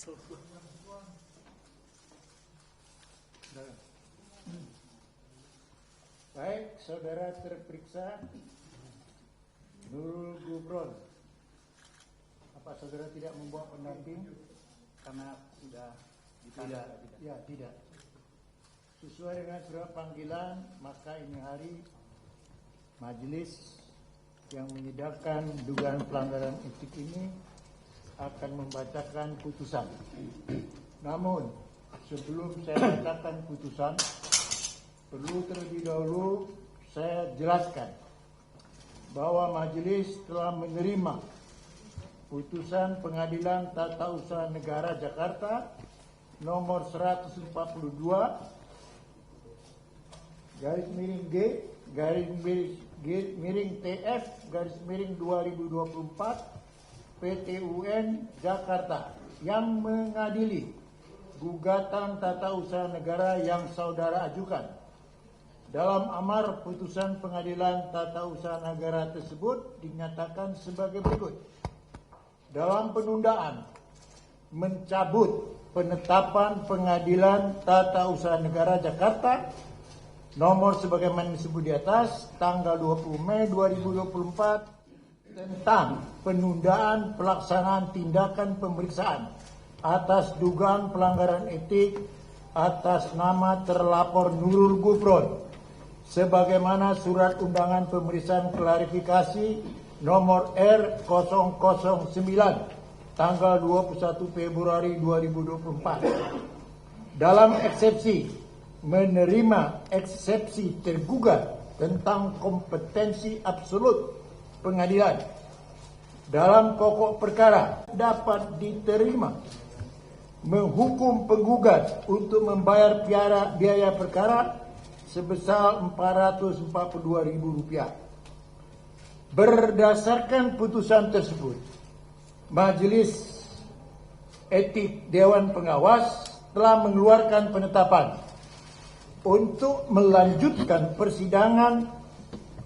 Baik, saudara terperiksa Nurul Gufron, apa saudara tidak membawa pendamping? Karena sudah tidak. Sesuai dengan surat panggilan, maka ini hari majelis yang menyidangkan dugaan pelanggaran etik ini akan membacakan putusan. Namun sebelum saya bacakan putusan, perlu terlebih dahulu saya jelaskan bahwa majelis telah menerima putusan Pengadilan Tata Usaha Negara Jakarta nomor 142 garis miring G garis miring TF garis miring 2024 PT-UN Jakarta yang mengadili gugatan tata usaha negara yang saudara ajukan. Dalam amar putusan Pengadilan Tata Usaha Negara tersebut dinyatakan sebagai berikut. Dalam penundaan mencabut penetapan Pengadilan Tata Usaha Negara Jakarta nomor sebagaimana disebut di atas tanggal 20 Mei 2024 tentang penundaan pelaksanaan tindakan pemeriksaan atas dugaan pelanggaran etik atas nama terlapor Nurul Gufron sebagaimana surat undangan pemeriksaan klarifikasi nomor R009 tanggal 21 Februari 2024 dalam eksepsi menerima eksepsi tergugat tentang kompetensi absolut pengadilan dalam pokok perkara dapat diterima menghukum penggugat untuk membayar biaya perkara sebesar Rp442.000. Berdasarkan putusan tersebut, Majelis Etik Dewan Pengawas telah mengeluarkan penetapan untuk melanjutkan persidangan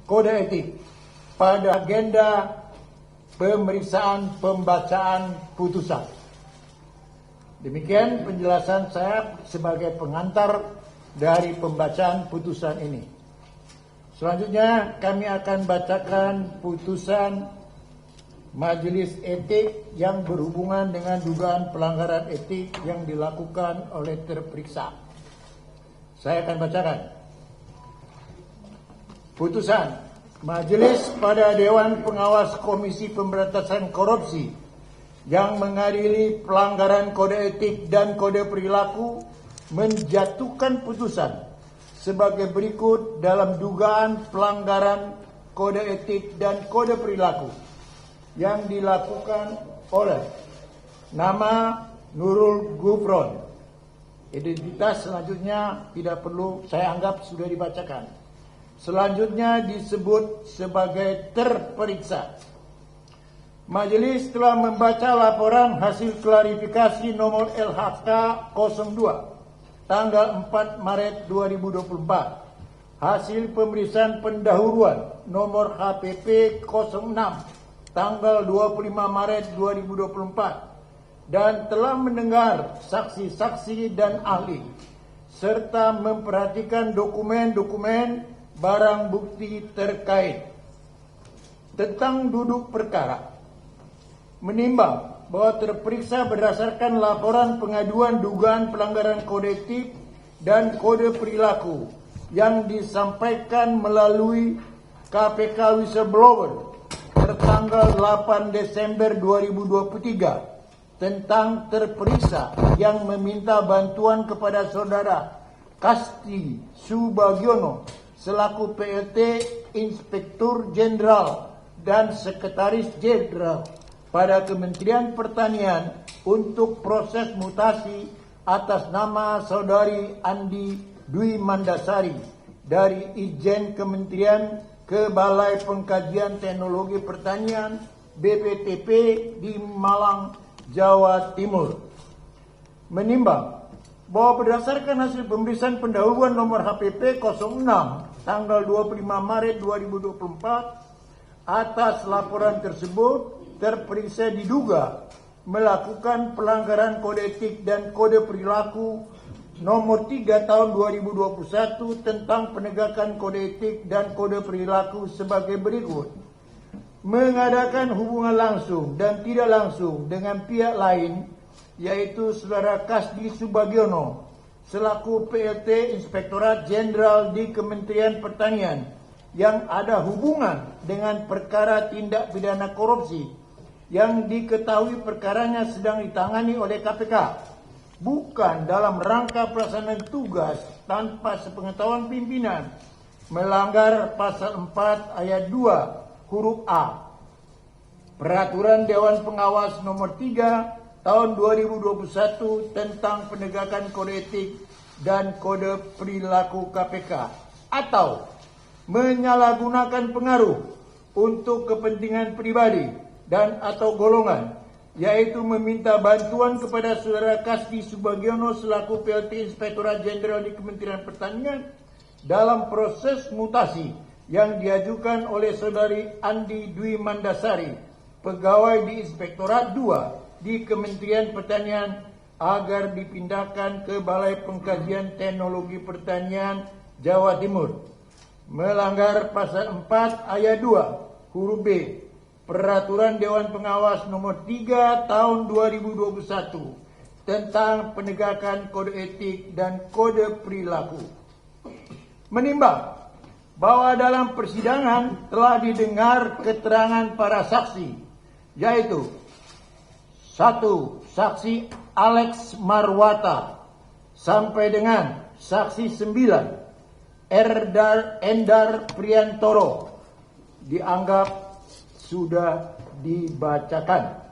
kode etik pada agenda pemeriksaan pembacaan putusan. Demikian penjelasan saya sebagai pengantar dari pembacaan putusan ini. Selanjutnya kami akan bacakan putusan Majelis Etik yang berhubungan dengan dugaan pelanggaran etik yang dilakukan oleh terperiksa. Saya akan bacakan. Putusan Majelis pada Dewan Pengawas Komisi Pemberantasan Korupsi yang mengadili pelanggaran kode etik dan kode perilaku menjatuhkan putusan sebagai berikut dalam dugaan pelanggaran kode etik dan kode perilaku yang dilakukan oleh nama Nurul Gufron. Identitas selanjutnya tidak perlu, saya anggap sudah dibacakan. Selanjutnya disebut sebagai terperiksa. Majelis telah membaca laporan hasil klarifikasi nomor LHK 02 tanggal 4 Maret 2024. Hasil pemeriksaan pendahuluan nomor HPP 06 tanggal 25 Maret 2024 dan telah mendengar saksi-saksi dan ahli serta memperhatikan dokumen-dokumen barang bukti terkait. Tentang duduk perkara, menimbang bahwa terperiksa berdasarkan laporan pengaduan dugaan pelanggaran kode etik dan kode perilaku yang disampaikan melalui KPK Whistleblower tertanggal 8 Desember 2023 tentang terperiksa yang meminta bantuan kepada saudara Kasti Subagiono selaku PLT Inspektur Jenderal dan Sekretaris Jenderal pada Kementerian Pertanian untuk proses mutasi atas nama saudari Andi Dwi Mandasari dari Ijen Kementerian ke Balai Pengkajian Teknologi Pertanian BPTP di Malang, Jawa Timur. Menimbang bahwa berdasarkan hasil pemeriksaan pendahuluan nomor HPP 06 tanggal 25 Maret 2024 atas laporan tersebut terperiksa diduga melakukan pelanggaran kode etik dan kode perilaku nomor 3 tahun 2021 tentang penegakan kode etik dan kode perilaku sebagai berikut. Mengadakan hubungan langsung dan tidak langsung dengan pihak lain, yaitu Saudara Kasdi Subagiono selaku PLT Inspektorat Jenderal di Kementerian Pertanian yang ada hubungan dengan perkara tindak pidana korupsi yang diketahui perkaranya sedang ditangani oleh KPK, bukan dalam rangka pelaksanaan tugas tanpa sepengetahuan pimpinan, melanggar pasal 4 ayat 2 huruf A Peraturan Dewan Pengawas nomor 3 tahun 2021 tentang penegakan kode etik dan kode perilaku KPK, atau menyalahgunakan pengaruh untuk kepentingan pribadi dan atau golongan, yaitu meminta bantuan kepada Saudara Kasdi Subagiono selaku PLT Inspektorat Jenderal di Kementerian Pertanian dalam proses mutasi yang diajukan oleh Saudari Andi Dwi Mandasari, pegawai di Inspektorat 2 di Kementerian Pertanian, agar dipindahkan ke Balai Pengkajian Teknologi Pertanian Jawa Timur, melanggar pasal 4 ayat 2 huruf B Peraturan Dewan Pengawas nomor 3 tahun 2021 tentang penegakan kode etik dan kode perilaku. Menimbang bahwa dalam persidangan telah didengar keterangan para saksi, yaitu 1. Saksi Alex Marwata sampai dengan saksi 9 Endar Priantoro dianggap sudah dibacakan.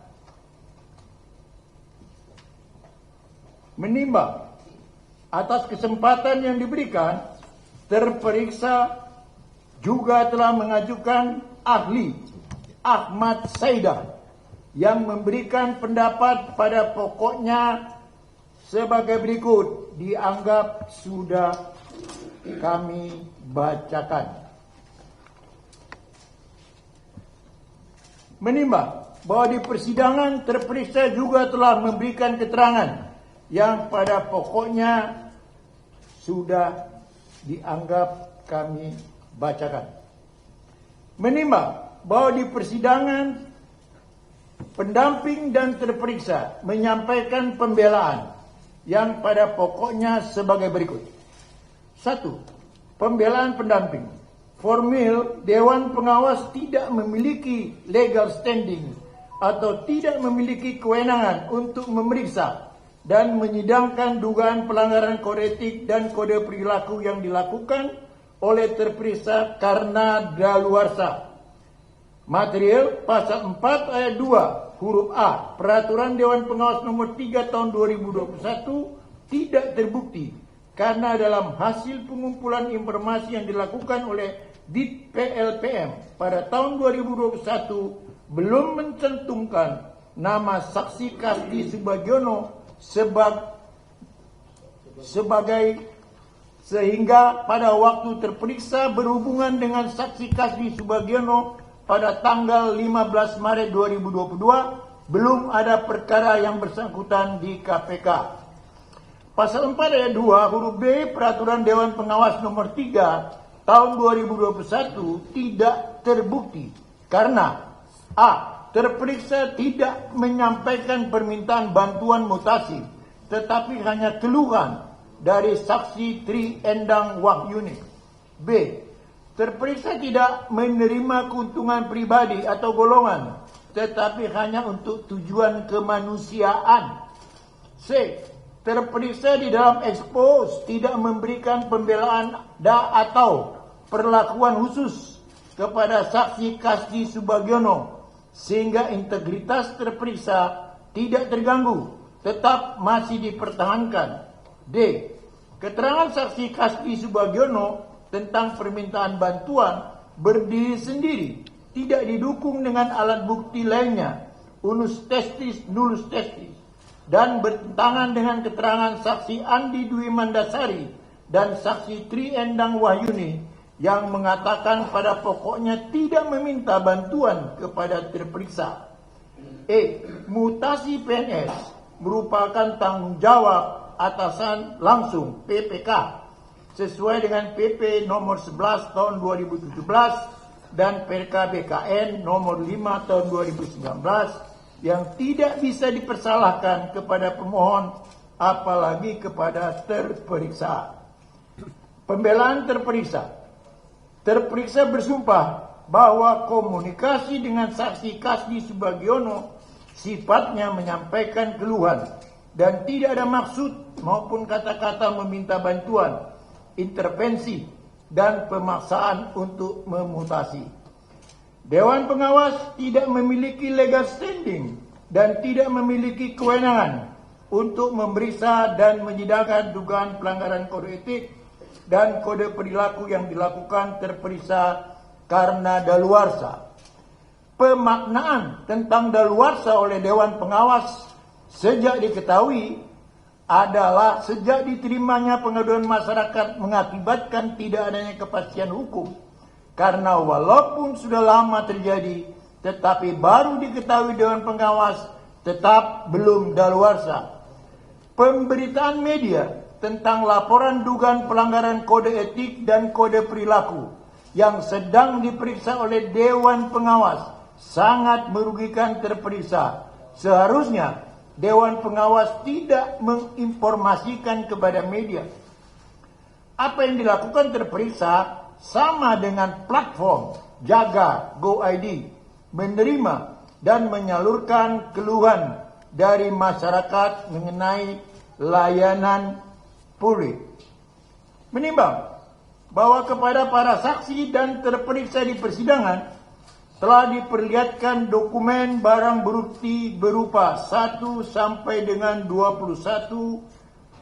Menimbang atas kesempatan yang diberikan, terperiksa juga telah mengajukan ahli Ahmad Saidah yang memberikan pendapat pada pokoknya sebagai berikut, dianggap sudah kami bacakan. Menimbang bahwa di persidangan terperiksa juga telah memberikan keterangan yang pada pokoknya sudah dianggap kami bacakan. Menimbang bahwa di persidangan pendamping dan terperiksa menyampaikan pembelaan yang pada pokoknya sebagai berikut. 1. Pembelaan pendamping. Formil, Dewan Pengawas tidak memiliki legal standing atau tidak memiliki kewenangan untuk memeriksa dan menyidangkan dugaan pelanggaran kode etik dan kode perilaku yang dilakukan oleh terperiksa karena daluarsa. Material pasal 4 ayat 2 huruf A Peraturan Dewan Pengawas nomor 3 tahun 2021 tidak terbukti karena dalam hasil pengumpulan informasi yang dilakukan oleh Dit PLPM pada tahun 2021 belum mencantumkan nama saksi Kasdi Subagiono sebagai, sehingga pada waktu terperiksa berhubungan dengan saksi Kasdi Subagiono pada tanggal 15 Maret 2022 belum ada perkara yang bersangkutan di KPK. Pasal 4 ayat 2 huruf B Peraturan Dewan Pengawas nomor 3 tahun 2021 tidak terbukti karena A. Terperiksa tidak menyampaikan permintaan bantuan mutasi, tetapi hanya keluhan dari saksi Tri Endang Wahyuni. B. Terperiksa tidak menerima keuntungan pribadi atau golongan, tetapi hanya untuk tujuan kemanusiaan. C. Terperiksa di dalam ekspos tidak memberikan pembelaan atau perlakuan khusus kepada saksi Kasdi Subagiono, sehingga integritas terperiksa tidak terganggu, tetap masih dipertahankan. D. Keterangan saksi Kasdi Subagiono tentang permintaan bantuan berdiri sendiri, tidak didukung dengan alat bukti lainnya, unus testis, nullus testis, dan bertentangan dengan keterangan saksi Andi Dwi Mandasari dan saksi Tri Endang Wahyuni yang mengatakan pada pokoknya tidak meminta bantuan kepada terperiksa. Mutasi PNS merupakan tanggung jawab atasan langsung PPK sesuai dengan PP nomor 11 tahun 2017 dan PKBKN nomor 5 tahun 2019 yang tidak bisa dipersalahkan kepada pemohon apalagi kepada terperiksa. Pembelaan terperiksa. Terperiksa bersumpah bahwa komunikasi dengan saksi Kasdi Subagiono sifatnya menyampaikan keluhan dan tidak ada maksud maupun kata-kata meminta bantuan, intervensi, dan pemaksaan untuk memutasi. Dewan Pengawas tidak memiliki legal standing dan tidak memiliki kewenangan untuk memeriksa dan menyidangkan dugaan pelanggaran kode etik dan kode perilaku yang dilakukan terperiksa karena daluarsa. Pemaknaan tentang daluarsa oleh Dewan Pengawas sejak diketahui adalah sejak diterimanya pengaduan masyarakat mengakibatkan tidak adanya kepastian hukum. Karena walaupun sudah lama terjadi, tetapi baru diketahui Dewan Pengawas tetap belum daluarsa. Pemberitaan media tentang laporan dugaan pelanggaran kode etik dan kode perilaku yang sedang diperiksa oleh Dewan Pengawas sangat merugikan terperiksa. Seharusnya Dewan Pengawas tidak menginformasikan kepada media. Apa yang dilakukan terperiksa sama dengan platform Jaga Go.id menerima dan menyalurkan keluhan dari masyarakat mengenai layanan publik. Menimbang bahwa kepada para saksi dan terperiksa di persidangan telah diperlihatkan dokumen barang bukti berupa 1 sampai dengan 21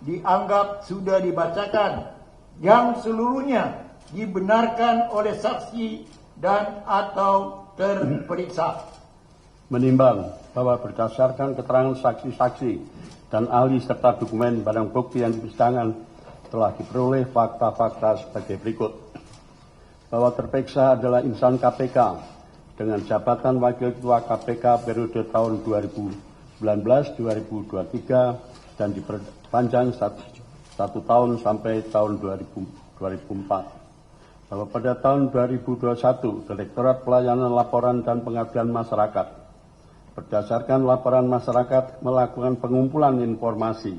dianggap sudah dibacakan yang seluruhnya dibenarkan oleh saksi dan atau terperiksa. Menimbang bahwa berdasarkan keterangan saksi-saksi dan ahli serta dokumen barang bukti yang di persidangan telah diperoleh fakta-fakta sebagai berikut. Bahwa terperiksa adalah insan KPK dengan jabatan Wakil Ketua KPK periode tahun 2019-2023 dan diperpanjang satu tahun sampai tahun 2004. Bahwa pada tahun 2021 Direktorat Pelayanan Laporan dan Pengabdian Masyarakat berdasarkan laporan masyarakat melakukan pengumpulan informasi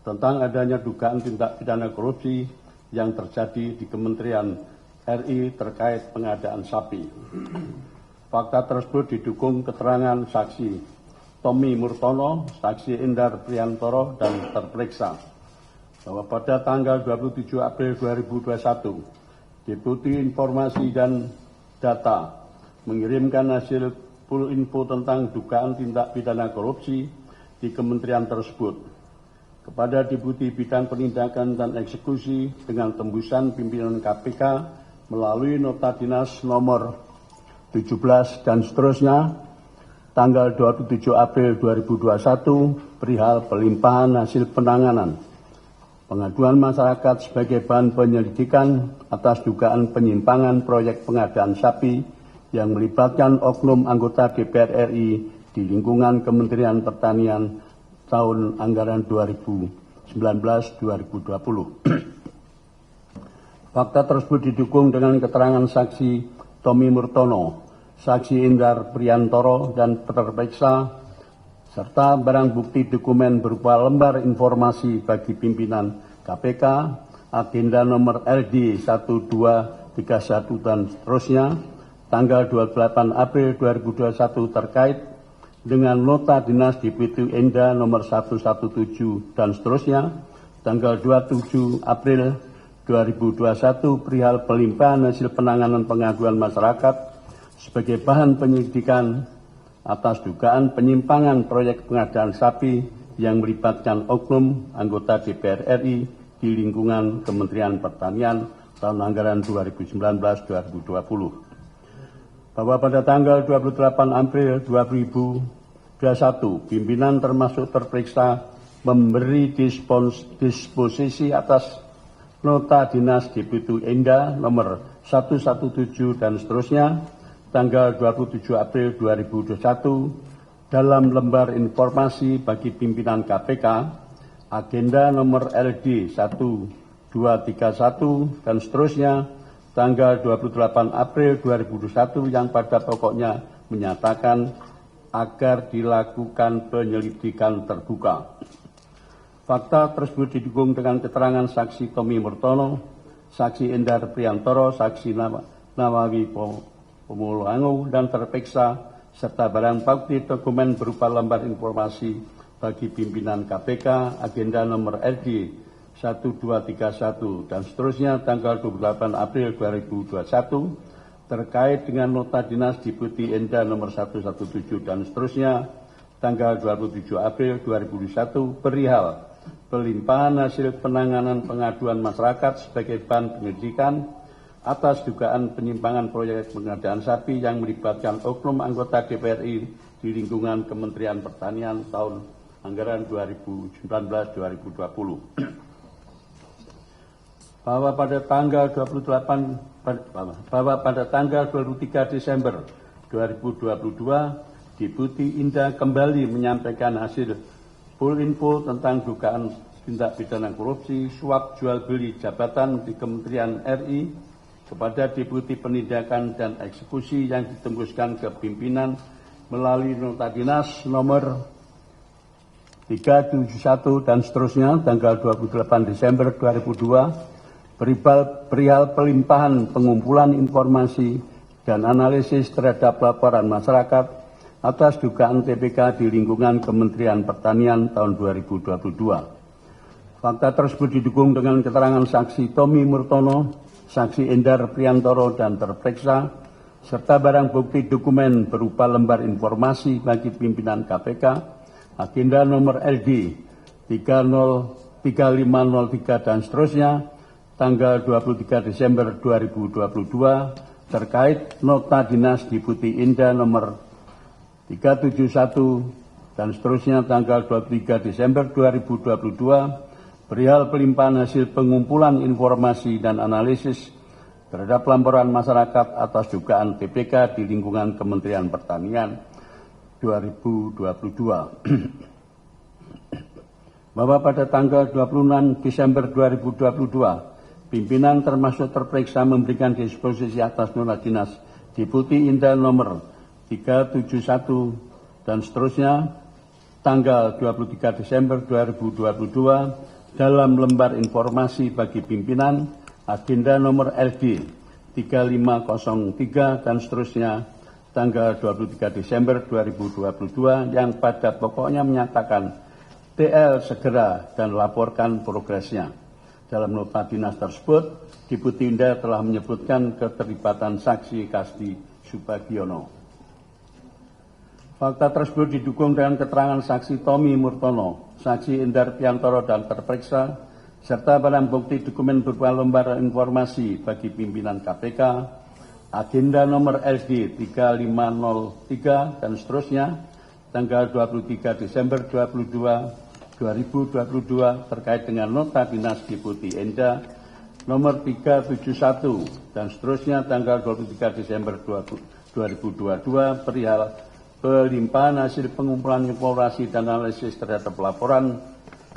tentang adanya dugaan tindak pidana korupsi yang terjadi di Kementerian RI terkait pengadaan sapi. Fakta tersebut didukung keterangan saksi Tommy Murtono, saksi Endar Priantoro, dan terperiksa bahwa pada tanggal 27 April 2021, Deputi Informasi dan Data mengirimkan hasil full info tentang dugaan tindak pidana korupsi di kementerian tersebut kepada Deputi Bidang Penindakan dan Eksekusi dengan tembusan pimpinan KPK melalui nota dinas nomor 17 dan seterusnya tanggal 27 April 2021 perihal pelimpahan hasil penanganan pengaduan masyarakat sebagai bahan penyelidikan atas dugaan penyimpangan proyek pengadaan sapi yang melibatkan oknum anggota DPR RI di lingkungan Kementerian Pertanian tahun anggaran 2019-2020. Fakta tersebut didukung dengan keterangan saksi Tommy Murtono, saksi Endar Priantoro, dan terperiksa, serta barang bukti dokumen berupa lembar informasi bagi pimpinan KPK, agenda nomor LD 1231 dan seterusnya, tanggal 28 April 2021 terkait dengan nota dinas Deputi Enda nomor 117 dan seterusnya, tanggal 27 April 2021 perihal pelimpahan hasil penanganan pengaduan masyarakat sebagai bahan penyelidikan atas dugaan penyimpangan proyek pengadaan sapi yang melibatkan oknum anggota DPR RI di lingkungan Kementerian Pertanian tahun anggaran 2019-2020. Bahwa pada tanggal 28 April 2021, pimpinan termasuk terperiksa memberi disposisi atas nota dinas Deputi Enda nomor 117 dan seterusnya, tanggal 27 April 2021 dalam lembar informasi bagi pimpinan KPK, agenda nomor LD 1231 dan seterusnya, tanggal 28 April 2021 yang pada pokoknya menyatakan agar dilakukan penyelidikan terbuka. Fakta tersebut didukung dengan keterangan saksi Tommy Murtono, saksi Endar Priantoro, saksi Nawawi Pumulangu, dan terperiksa, serta barang bukti dokumen berupa lembar informasi bagi pimpinan KPK, agenda nomor LD 1231 dan seterusnya tanggal 28 April 2021 terkait dengan nota dinas Deputi Enda nomor 117 dan seterusnya tanggal 27 April 2021 perihal pelimpahan hasil penanganan pengaduan masyarakat sebagai bahan penyelidikan atas dugaan penyimpangan proyek pengadaan sapi yang melibatkan oknum anggota DPR RI di lingkungan Kementerian Pertanian tahun anggaran 2019-2020. Bahwa pada tanggal 23 Desember 2022, Deputi Indah kembali menyampaikan hasil full info tentang dugaan tindak pidana korupsi, suap jual beli jabatan di Kementerian RI kepada Deputi Penindakan dan Eksekusi yang ditembuskan ke pimpinan melalui nota dinas nomor 371 dan seterusnya tanggal 28 Desember 2002 perihal pelimpahan pengumpulan informasi dan analisis terhadap laporan masyarakat atas dugaan TPK di lingkungan Kementerian Pertanian tahun 2022. Fakta tersebut didukung dengan keterangan saksi Tommy Murtono, saksi Endar Priantoro dan terperiksa, serta barang bukti dokumen berupa lembar informasi bagi pimpinan KPK, agenda nomor LD 3503 dan seterusnya, tanggal 23 Desember 2022, terkait nota dinas Deputi Indah nomor 371 dan seterusnya, tanggal 23 Desember 2022, perihal pelimpahan hasil pengumpulan informasi dan analisis terhadap laporan masyarakat atas dugaan TPK di lingkungan Kementerian Pertanian 2022. Bahwa pada tanggal 26 Desember 2022, pimpinan termasuk terperiksa memberikan disposisi atas nota dinas Deputi Indah nomor 371 dan seterusnya tanggal 23 Desember 2022 dalam lembar informasi bagi pimpinan agenda nomor LD 3503 dan seterusnya tanggal 23 Desember 2022 yang pada pokoknya menyatakan TL segera dan laporkan progresnya. Dalam nota dinas tersebut, Deputi Indah telah menyebutkan keterlibatan saksi Kasdi Subagiono. Fakta tersebut didukung dengan keterangan saksi Tommy Murtono, saksi Endar Priantoro dan terperiksa, serta barang bukti dokumen berupa lembar informasi bagi pimpinan KPK, agenda nomor LD 3503 dan seterusnya, tanggal 23 Desember 2022 terkait dengan nota dinas Deputi Enda nomor 371 dan seterusnya, tanggal 23 Desember 2022 perihal pelimpahan hasil pengumpulan informasi dan analisis terhadap laporan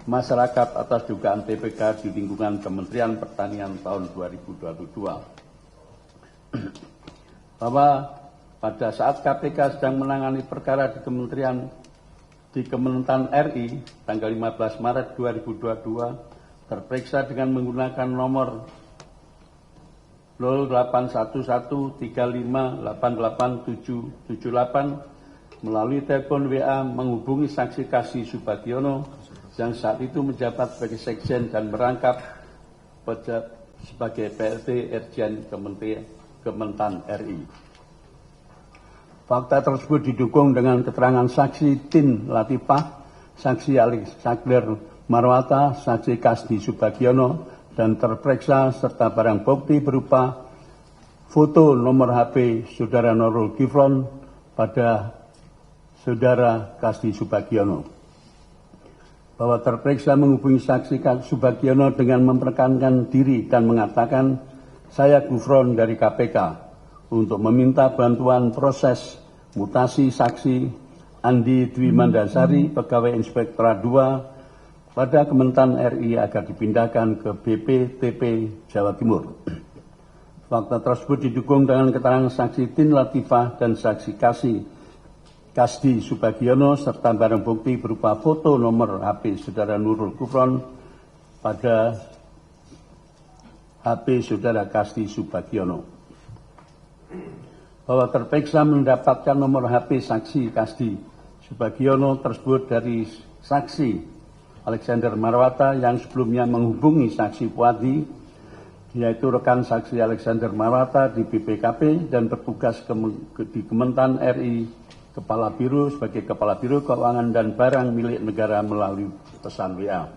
masyarakat atas dugaan TPK di lingkungan Kementerian Pertanian tahun 2022. Bahwa pada saat KPK sedang menangani perkara di Kementan RI tanggal 15 Maret 2022 terperiksa dengan menggunakan nomor 081135887778 melalui telepon WA menghubungi saksi Kasdi Subagiono yang saat itu menjabat sebagai sekjen dan merangkap sebagai PLT Irjen Kementan RI. Fakta tersebut didukung dengan keterangan saksi Tin Latifah, saksi Alexander Marwata, saksi Kasdi Subagiono dan terperiksa, serta barang bukti berupa foto nomor HP Saudara Nurul Gufron pada Saudara Kasdi Subagiono. Bahwa terperiksa menghubungi saksi Subagiono dengan memperkenalkan diri dan mengatakan, saya Gufron dari KPK untuk meminta bantuan proses mutasi saksi Andi Dwi Mandasari, Pegawai Inspektorat 2 pada Kementan RI agar dipindahkan ke BPTP Jawa Timur. Fakta tersebut didukung dengan keterangan saksi Tin Latifah dan saksi Kasdi Subagiono serta barang bukti berupa foto nomor HP Saudara Nurul Gufron pada HP Saudara Kasdi Subagiono. Bahwa terperiksa mendapatkan nomor HP saksi Kasdi Subagiono tersebut dari saksi Alexander Marwata yang sebelumnya menghubungi saksi Puadi, yaitu rekan saksi Alexander Marwata di BPKP dan bertugas di Kementan RI sebagai Kepala Biro Keuangan dan Barang milik negara melalui pesan WA.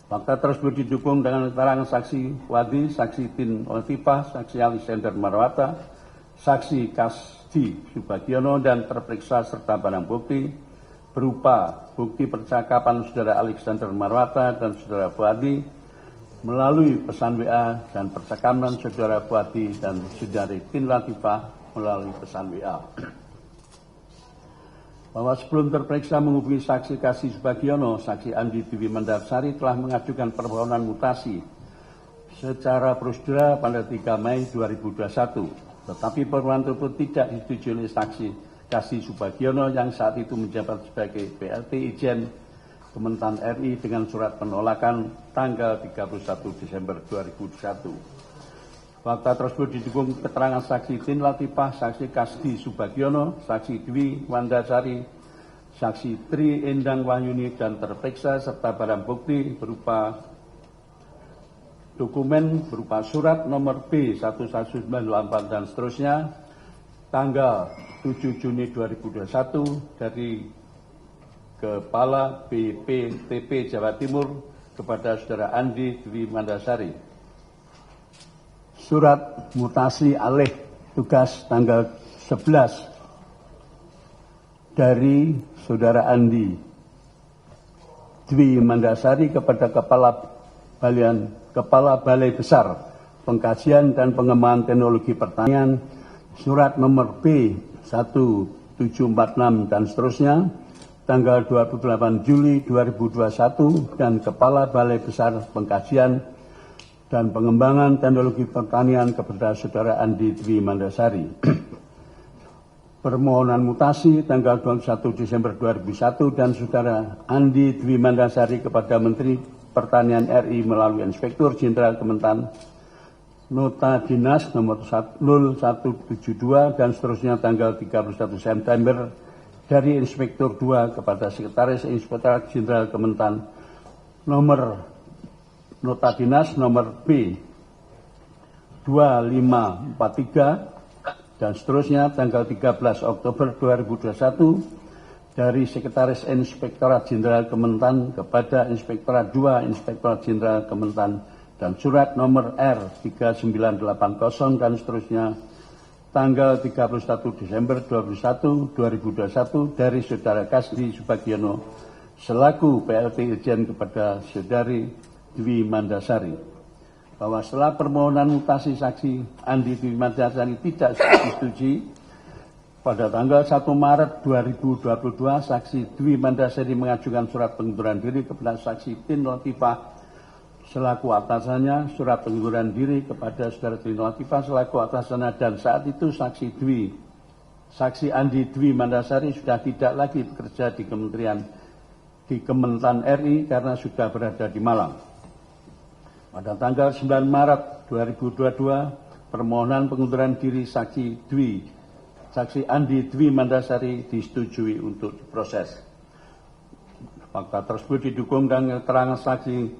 Fakta tersebut didukung dengan keterangan saksi Wadi, saksi Tin Latifah, saksi Alexander Marwata, saksi Kasdi Subagiono dan terperiksa serta barang bukti berupa bukti percakapan Saudara Alexander Marwata dan Saudara Wadi melalui pesan WA dan percakapan Saudara Wadi dan Saudari Tin Latifah melalui pesan WA. Bahwa sebelum terperiksa menghubungi saksi Kasdi Subagiono, saksi Andi Dwi Mandasari telah mengajukan permohonan mutasi secara prosedural pada 3 Mei 2021. Tetapi permohonan tersebut tidak disetujui oleh saksi Kasdi Subagiono yang saat itu menjabat sebagai PLT Ijen Kementan RI dengan surat penolakan tanggal 31 Desember 2021. Fakta tersebut didukung keterangan saksi Tin Latifah, saksi Kasdi Subagiono, saksi Dwi Mandasari, saksi Tri Endang Wahyuni dan terperiksa serta barang bukti berupa dokumen berupa surat nomor B1198 dan seterusnya tanggal 7 Juni 2021 dari Kepala BPTP Jawa Timur kepada Saudara Andi Dwi Mandasari. Surat mutasi alih tugas tanggal 11 dari Saudara Andi Dwi Mandasari kepada Kepala Balai Besar Pengkajian dan Pengembangan Teknologi Pertanian, surat nomor B1746 dan seterusnya, tanggal 28 Juli 2021 dan Kepala Balai Besar Pengkajian dan Pengembangan Teknologi Pertanian kepada Saudara Andi Dwi Mandasari. Permohonan mutasi tanggal 21 Desember 2001 dan Saudara Andi Dwi Mandasari kepada Menteri Pertanian RI melalui Inspektur Jenderal Kementan, Nota Dinas nomor 0172 dan seterusnya tanggal 31 September dari Inspektur 2 kepada Sekretaris Inspektorat Jenderal Kementan nomor Nota Dinas nomor B 2543 dan seterusnya tanggal 13 Oktober 2021 dari Sekretaris Inspektorat Jenderal Kementan kepada Inspektorat 2 Inspektorat Jenderal Kementan dan surat nomor R3980 dan seterusnya tanggal 31 Desember 2021 dari Saudara Kasdi Subagiono selaku PLT Irjen kepada Saudari Dwi Mandasari, bahwa setelah permohonan mutasi saksi Andi Dwi Mandasari tidak disetujui, pada tanggal 1 Maret 2022 saksi Dwi Mandasari mengajukan surat pengunduran diri kepada saksi Tin Latifah selaku atasannya, surat pengunduran diri kepada Saudara Tin Latifah selaku atasannya, dan saat itu saksi Andi Dwi Mandasari sudah tidak lagi bekerja di Kementan RI karena sudah berada di Malang. Pada tanggal 9 Maret 2022, permohonan pengunduran diri saksi Andi Dwi Mandasari disetujui untuk diproses. Fakta tersebut didukung dengan keterangan saksi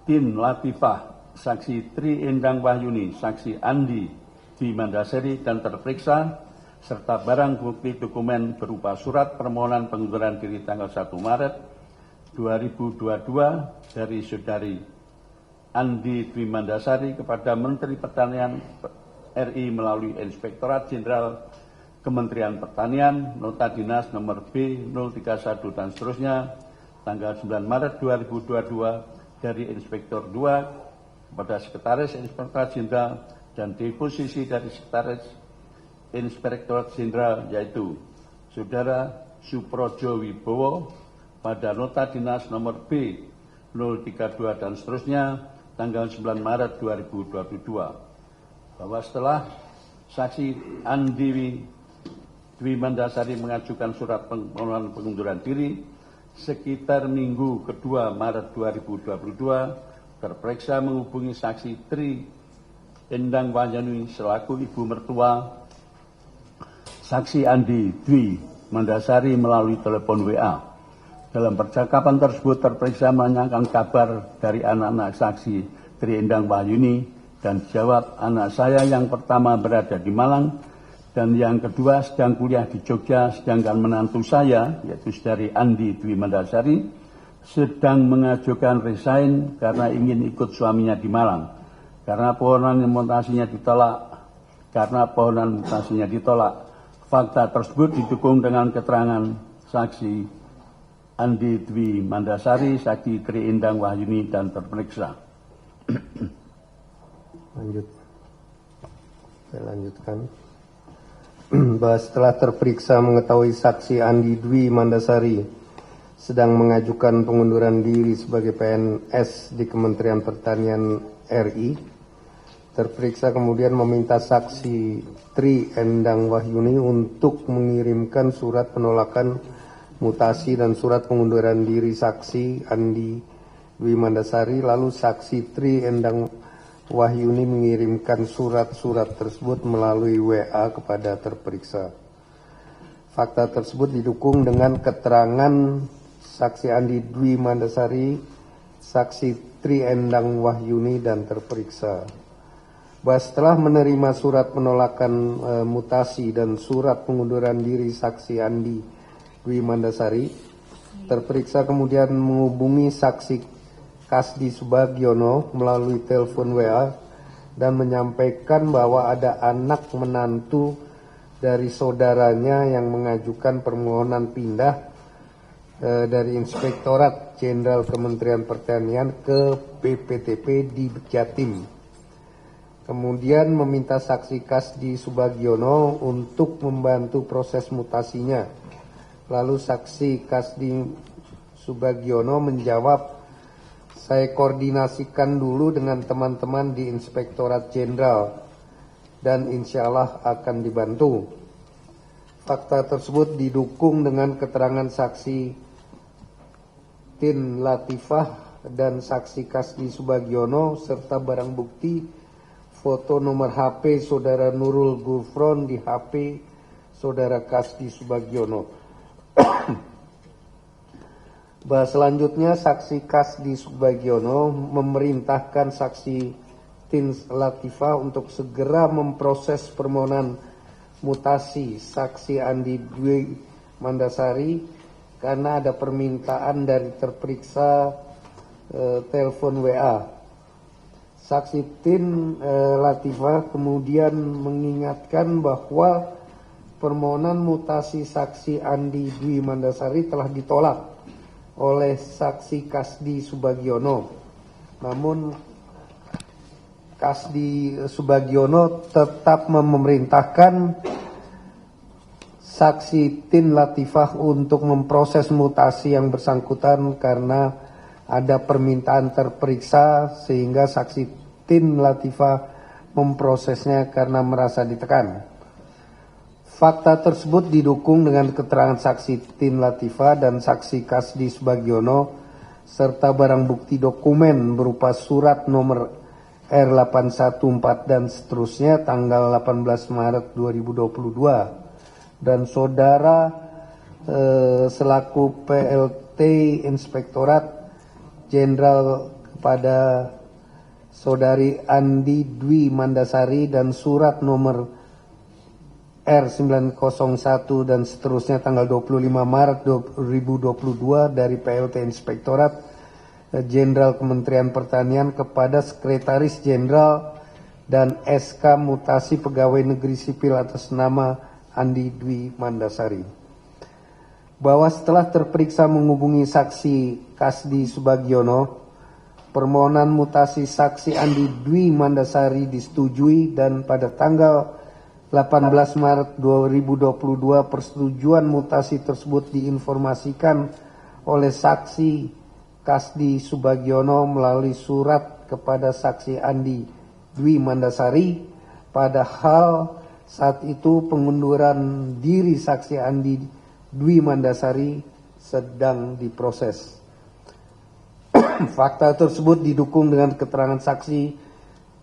Tin Latifah, saksi Tri Endang Wahyuni, saksi Andi Dwi Mandasari dan terperiksa, serta barang bukti dokumen berupa surat permohonan pengunduran diri tanggal 1 Maret 2022 dari Saudari Andi Dwi Mandasari kepada Menteri Pertanian RI melalui Inspektorat Jenderal Kementerian Pertanian, Nota Dinas nomor B031 dan seterusnya, tanggal 9 Maret 2022 dari Inspektor 2 kepada Sekretaris Inspektorat Jenderal dan deposisi dari Sekretaris Inspektorat Jenderal, yaitu Saudara Suprojo Wibowo pada nota dinas nomor B 032 dan seterusnya tanggal 9 Maret 2022 bahwa setelah saksi Andi Dwi Mandasari mengajukan surat permohonan pengunduran diri sekitar minggu kedua Maret 2022, terperiksa menghubungi saksi Tri Endang Wahyuni selaku ibu mertua saksi Andi Dwi Mandasari melalui telepon WA. Dalam percakapan tersebut terperiksa menanyakan kabar dari anak-anak saksi Tri Endang Wahyuni dan jawab, anak saya yang pertama berada di Malang dan yang kedua sedang kuliah di Jogja, sedangkan menantu saya yaitu saudari Andi Dwi Mandasari sedang mengajukan resign karena ingin ikut suaminya di Malang. Karena permohonan mutasinya ditolak, fakta tersebut didukung dengan keterangan saksi Andi Dwi Mandasari, saksi Tri Endang Wahyuni dan terperiksa. Saya lanjutkan. Bahwa setelah terperiksa mengetahui saksi Andi Dwi Mandasari sedang mengajukan pengunduran diri sebagai PNS di Kementerian Pertanian RI, terperiksa kemudian meminta saksi Tri Endang Wahyuni untuk mengirimkan surat penolakan mutasi dan surat pengunduran diri saksi Andi Dwi Mandasari, lalu saksi Tri Endang Wahyuni mengirimkan surat-surat tersebut melalui WA kepada terperiksa. Fakta tersebut didukung dengan keterangan saksi Andi Dwi Mandasari, saksi Tri Endang Wahyuni dan terperiksa. Bahwa setelah menerima surat penolakan mutasi dan surat pengunduran diri saksi Andi Dwi Mandasari, terperiksa kemudian menghubungi saksi Kasdi Subagiono melalui telepon WA dan menyampaikan bahwa ada anak menantu dari saudaranya yang mengajukan permohonan pindah dari Inspektorat Jenderal Kementerian Pertanian ke BPTP di Jatim. Kemudian meminta saksi Kasdi Subagiono untuk membantu proses mutasinya. Lalu saksi Kasdi Subagiono menjawab, saya koordinasikan dulu dengan teman-teman di Inspektorat Jenderal dan insya Allah akan dibantu. Fakta tersebut didukung dengan keterangan saksi Tin Latifah dan saksi Kasdi Subagiono serta barang bukti foto nomor HP saudara Nurul Gufron di HP saudara Kasdi Subagiono. Bahwa selanjutnya saksi Kasdi Subagiono memerintahkan saksi Tin Latifah untuk segera memproses permohonan mutasi saksi Andi Dwi Mandasari karena ada permintaan dari terperiksa telepon WA. Saksi Tin Latifah kemudian mengingatkan bahwa permohonan mutasi saksi Andi Dwi Mandasari telah ditolak oleh saksi Kasdi Subagiono. Namun Kasdi Subagiono tetap memerintahkan saksi Tin Latifah untuk memproses mutasi yang bersangkutan karena ada permintaan terperiksa sehingga saksi Tin Latifah memprosesnya karena merasa ditekan. Fakta tersebut didukung dengan keterangan saksi Tin Latifah dan saksi Kasdi Subagiono serta barang bukti dokumen berupa surat nomor R814 dan seterusnya tanggal 18 Maret 2022 dan saudara selaku PLT Inspektorat Jenderal kepada saudari Andi Dwi Mandasari dan surat nomor R901 dan seterusnya tanggal 25 Maret 2022 dari PLT Inspektorat Jenderal Kementerian Pertanian kepada Sekretaris Jenderal dan SK Mutasi Pegawai Negeri Sipil atas nama Andi Dwi Mandasari. Bahwa setelah terperiksa menghubungi saksi Kasdi Subagiono, permohonan mutasi saksi Andi Dwi Mandasari disetujui dan pada tanggal 18 Maret 2022 persetujuan mutasi tersebut diinformasikan oleh saksi Kasdi Subagiono melalui surat kepada saksi Andi Dwi Mandasari, padahal saat itu pengunduran diri saksi Andi Dwi Mandasari sedang diproses. Fakta tersebut didukung dengan keterangan saksi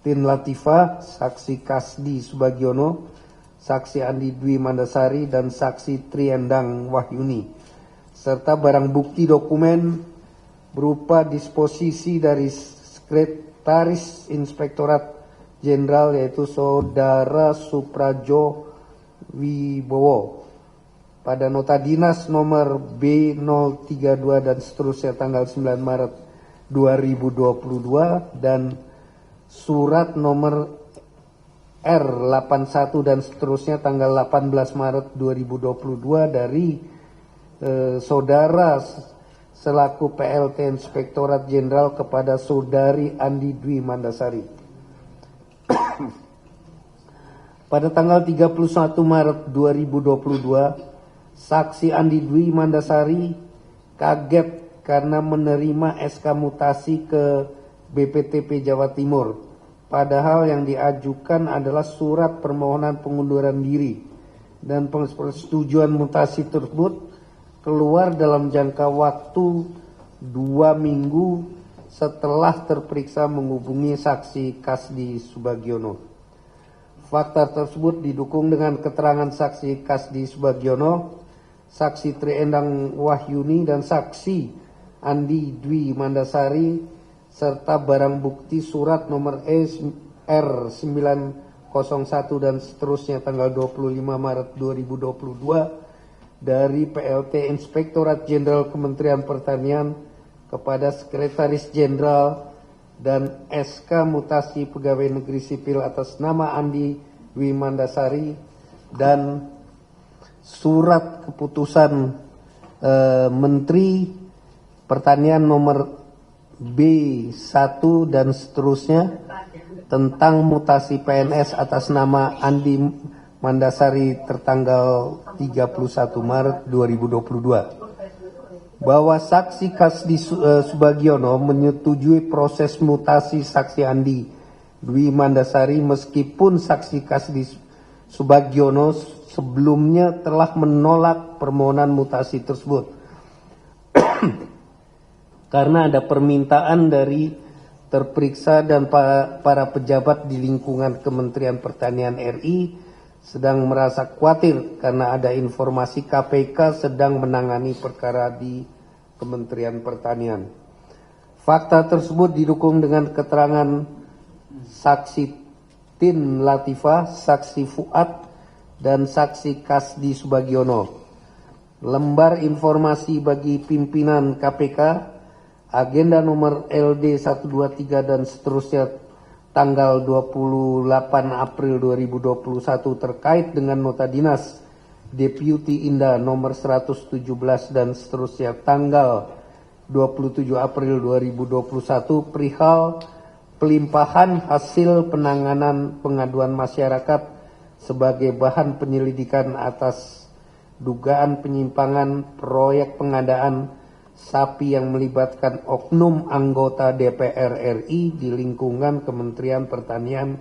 Tin Latifah, saksi Kasdi Subagiono, saksi Andi Dwi Mandasari, dan saksi Triendang Wahyuni, serta barang bukti dokumen berupa disposisi dari Sekretaris Inspektorat Jenderal yaitu Saudara Suprajo Wibowo pada nota dinas nomor B032 dan seterusnya tanggal 9 Maret 2022 dan surat nomor R81 dan seterusnya tanggal 18 Maret 2022 dari Saudara selaku PLT Inspektorat Jenderal kepada Saudari Andi Dwi Mandasari. Pada tanggal 31 Maret 2022, saksi Andi Dwi Mandasari kaget karena menerima SK mutasi ke BPTP Jawa Timur. Padahal yang diajukan adalah surat permohonan pengunduran diri dan persetujuan mutasi tersebut keluar dalam jangka waktu 2 minggu setelah terperiksa menghubungi saksi Kasdi Subagiono. Fakta tersebut didukung dengan keterangan saksi Kasdi Subagiono, saksi Triendang Wahyuni, dan saksi Andi Dwi Mandasari, serta barang bukti surat nomor R901 dan seterusnya tanggal 25 Maret 2022 dari PLT Inspektorat Jenderal Kementerian Pertanian kepada Sekretaris Jenderal dan SK mutasi pegawai negeri sipil atas nama Andi Dwi Mandasari dan surat keputusan Menteri Pertanian nomor B1 dan seterusnya tentang mutasi PNS atas nama Andi Mandasari tertanggal 31 Maret 2022. Bahwa saksi Kasdi Subagiono menyetujui proses mutasi saksi Andi Dwi Mandasari meskipun saksi Kasdi Subagiono sebelumnya telah menolak permohonan mutasi tersebut. Karena ada permintaan dari terperiksa dan para pejabat di lingkungan Kementerian Pertanian RI sedang merasa khawatir karena ada informasi KPK sedang menangani perkara di Kementerian Pertanian. Fakta tersebut didukung dengan keterangan saksi Tin Latifah, saksi Fuad, dan saksi Kasdi Subagiono. Lembar informasi bagi pimpinan KPK, agenda nomor LD 123 dan seterusnya tanggal 28 April 2021 terkait dengan nota dinas Deputi Indah nomor 117 dan seterusnya tanggal 27 April 2021 perihal pelimpahan hasil penanganan pengaduan masyarakat sebagai bahan penyelidikan atas dugaan penyimpangan proyek pengadaan sapi yang melibatkan oknum anggota DPR RI di lingkungan Kementerian Pertanian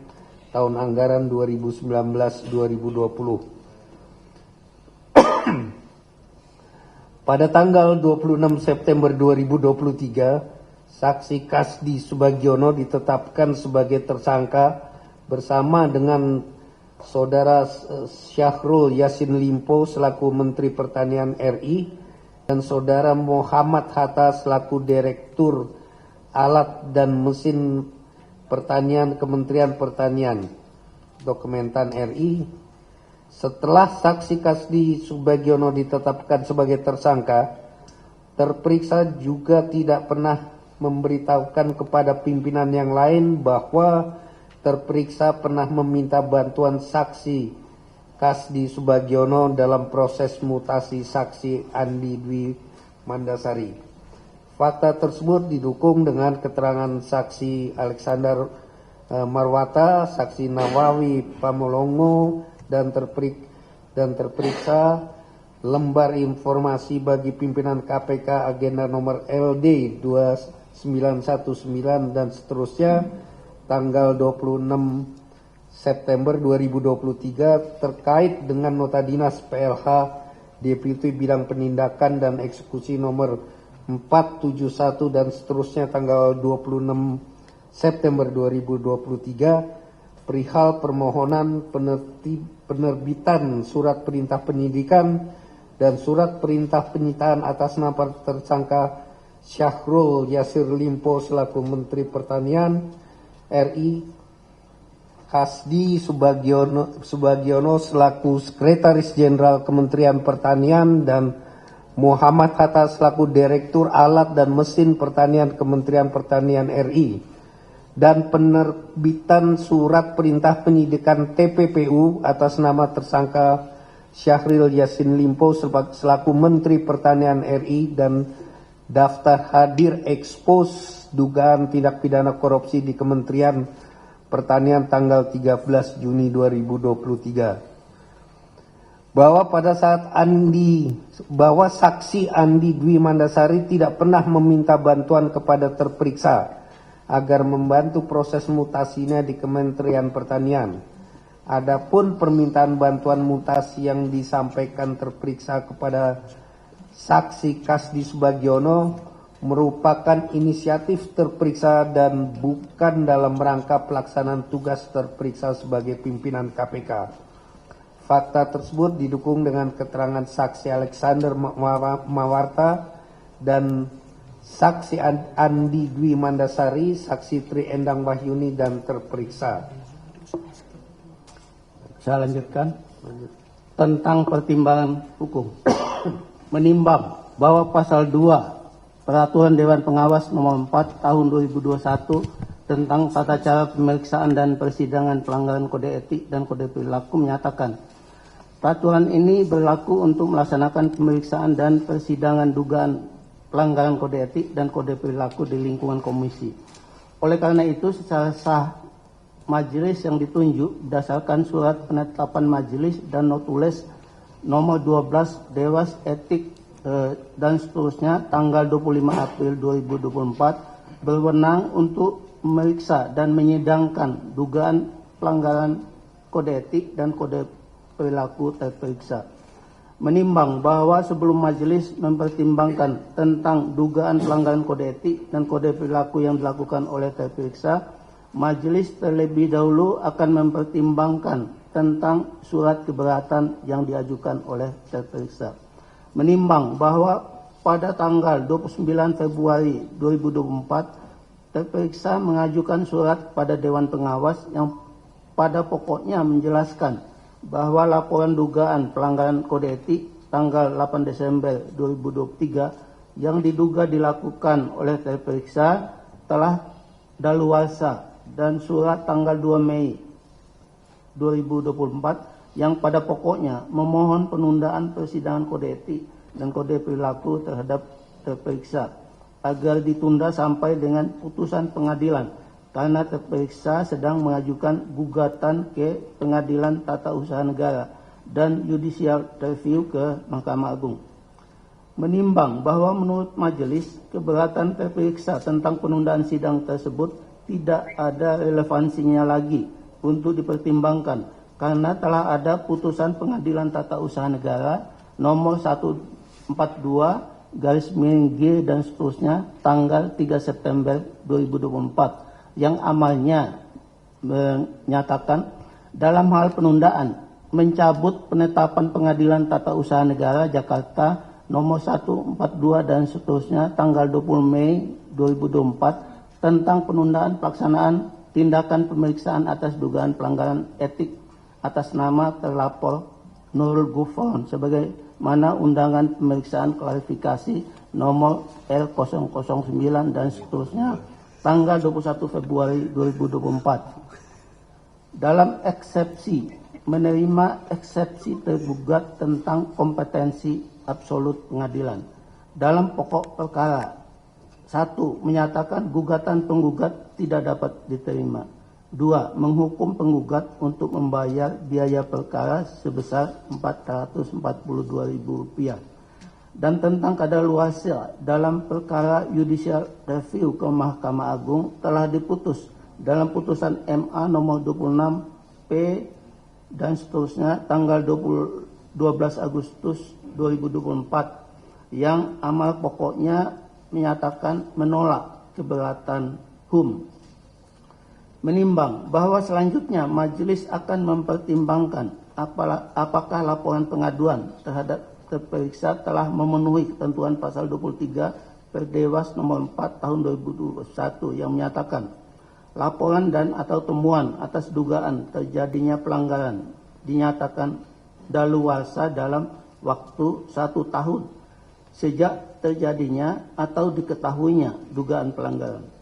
tahun anggaran 2019-2020. Pada tanggal 26 September 2023, saksi Kasdi Subagiono ditetapkan sebagai tersangka bersama dengan Saudara Syahrul Yassin Limpo selaku Menteri Pertanian RI dan Saudara Muhammad Hatta selaku Direktur Alat dan Mesin Pertanian Kementerian Pertanian Dokumentan RI. Setelah saksi Kasdi Subagiono ditetapkan sebagai tersangka, terperiksa juga tidak pernah memberitahukan kepada pimpinan yang lain bahwa terperiksa pernah meminta bantuan saksi Kasdi Subagiono dalam proses mutasi saksi Andi Dwi Mandasari. Fakta tersebut didukung dengan keterangan saksi Alexander Marwata, saksi Nawawi Pamolongo, dan terperiksa lembar informasi bagi pimpinan KPK agenda nomor LD 2919 dan seterusnya tanggal 26 September 2023 terkait dengan nota dinas PLH Deputi Bidang Penindakan dan Eksekusi nomor 471 dan seterusnya tanggal 26 September 2023 perihal permohonan penerbitan surat perintah penyidikan dan surat perintah penyitaan atas nama tersangka Syahrul Yassin Limpo selaku Menteri Pertanian RI, Kasdi Subagiono selaku Sekretaris Jenderal Kementerian Pertanian dan Muhammad Hatta selaku Direktur Alat dan Mesin Pertanian Kementerian Pertanian RI, dan penerbitan surat perintah penyidikan TPPU atas nama tersangka Syahrul Yassin Limpo selaku Menteri Pertanian RI dan daftar hadir ekspos dugaan tindak pidana korupsi di Kementerian Pertanian tanggal 13 Juni 2023. Bahwa pada saat saksi Andi Dwi Mandasari tidak pernah meminta bantuan kepada terperiksa agar membantu proses mutasinya di Kementerian Pertanian. Adapun permintaan bantuan mutasi yang disampaikan terperiksa kepada saksi Kasdi Subagiono merupakan inisiatif terperiksa dan bukan dalam rangka pelaksanaan tugas terperiksa sebagai pimpinan KPK. Fakta tersebut didukung dengan keterangan saksi Alexander Mawarta dan saksi Andi Dwi Mandasari, saksi Tri Endang Wahyuni dan terperiksa. Saya lanjutkan tentang pertimbangan hukum. Menimbang bahwa pasal 2 Peraturan Dewan Pengawas nomor 4 tahun 2021 tentang tata cara pemeriksaan dan persidangan pelanggaran kode etik dan kode perilaku menyatakan peraturan ini berlaku untuk melaksanakan pemeriksaan dan persidangan dugaan pelanggaran kode etik dan kode perilaku di lingkungan komisi. Oleh karena itu, secara sah majelis yang ditunjuk berdasarkan surat penetapan majelis dan notules nomor 12 Dewas Etik dan seterusnya tanggal 25 April 2024 berwenang untuk memeriksa dan menyidangkan dugaan pelanggaran kode etik dan kode perilaku terperiksa. Menimbang bahwa sebelum majelis mempertimbangkan tentang dugaan pelanggaran kode etik dan kode perilaku yang dilakukan oleh terperiksa, majelis terlebih dahulu akan mempertimbangkan tentang surat keberatan yang diajukan oleh terperiksa. Menimbang bahwa pada tanggal 29 Februari 2024 terperiksa mengajukan surat pada Dewan Pengawas yang pada pokoknya menjelaskan bahwa laporan dugaan pelanggaran kode etik tanggal 8 Desember 2023 yang diduga dilakukan oleh terperiksa telah daluarsa dan surat tanggal 2 Mei 2024 yang pada pokoknya memohon penundaan persidangan kode etik dan kode perilaku terhadap terperiksa agar ditunda sampai dengan putusan pengadilan karena terperiksa sedang mengajukan gugatan ke Pengadilan Tata Usaha Negara dan Judicial Review ke Mahkamah Agung. Menimbang bahwa menurut majelis keberatan terperiksa tentang penundaan sidang tersebut tidak ada relevansinya lagi untuk dipertimbangkan karena telah ada putusan Pengadilan Tata Usaha Negara nomor 142/G dan seterusnya tanggal 3 September 2024 yang amalnya menyatakan dalam hal penundaan mencabut penetapan Pengadilan Tata Usaha Negara Jakarta nomor 142 dan seterusnya tanggal 20 Mei 2024 tentang penundaan pelaksanaan tindakan pemeriksaan atas dugaan pelanggaran etik atas nama terlapor Nurul Gufron sebagaimana undangan pemeriksaan klarifikasi nomor L009 dan seterusnya tanggal 21 Februari 2024. Dalam eksepsi menerima eksepsi tergugat tentang kompetensi absolut pengadilan. Dalam pokok perkara 1 menyatakan gugatan penggugat tidak dapat diterima. 2. Menghukum penggugat untuk membayar biaya perkara sebesar Rp442.000. Dan tentang kadaluarsa dalam perkara judicial review ke Mahkamah Agung telah diputus dalam putusan MA nomor 26 P dan seterusnya tanggal 12 Agustus 2024 yang amal pokoknya menyatakan menolak keberatan HUM. Menimbang bahwa selanjutnya majelis akan mempertimbangkan apakah laporan pengaduan terhadap terperiksa telah memenuhi ketentuan pasal 23 Perdewas nomor 4 tahun 2021 yang menyatakan laporan dan atau temuan atas dugaan terjadinya pelanggaran dinyatakan daluarsa dalam waktu 1 tahun sejak terjadinya atau diketahuinya dugaan pelanggaran.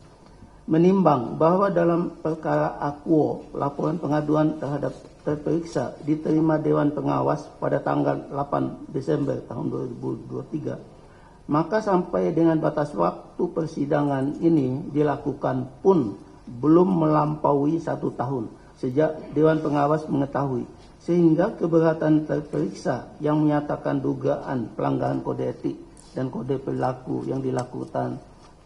Menimbang bahwa dalam perkara akuo laporan pengaduan terhadap terperiksa diterima Dewan Pengawas pada tanggal 8 Desember tahun 2023, maka sampai dengan batas waktu persidangan ini dilakukan pun belum melampaui 1 tahun sejak Dewan Pengawas mengetahui, sehingga keberatan terperiksa yang menyatakan dugaan pelanggaran kode etik dan kode perilaku yang dilakukan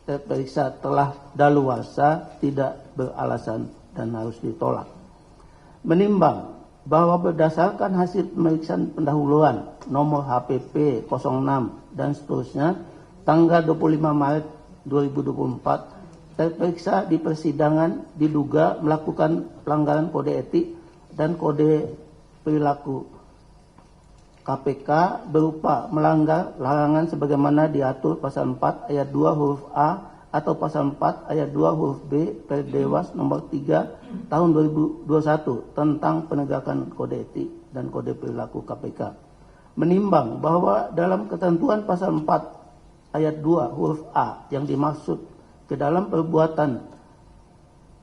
terperiksa telah daluarsa tidak beralasan dan harus ditolak. Menimbang bahwa berdasarkan hasil pemeriksaan pendahuluan nomor HPP 06 dan seterusnya tanggal 25 Maret 2024 terperiksa di persidangan diduga melakukan pelanggaran kode etik dan kode perilaku KPK berupa melanggar larangan sebagaimana diatur pasal 4 ayat 2 huruf A atau pasal 4 ayat 2 huruf B Perdewas nomor 3 tahun 2021 tentang penegakan kode etik dan kode perilaku KPK. Menimbang bahwa dalam ketentuan pasal 4 ayat 2 huruf A yang dimaksud ke dalam perbuatan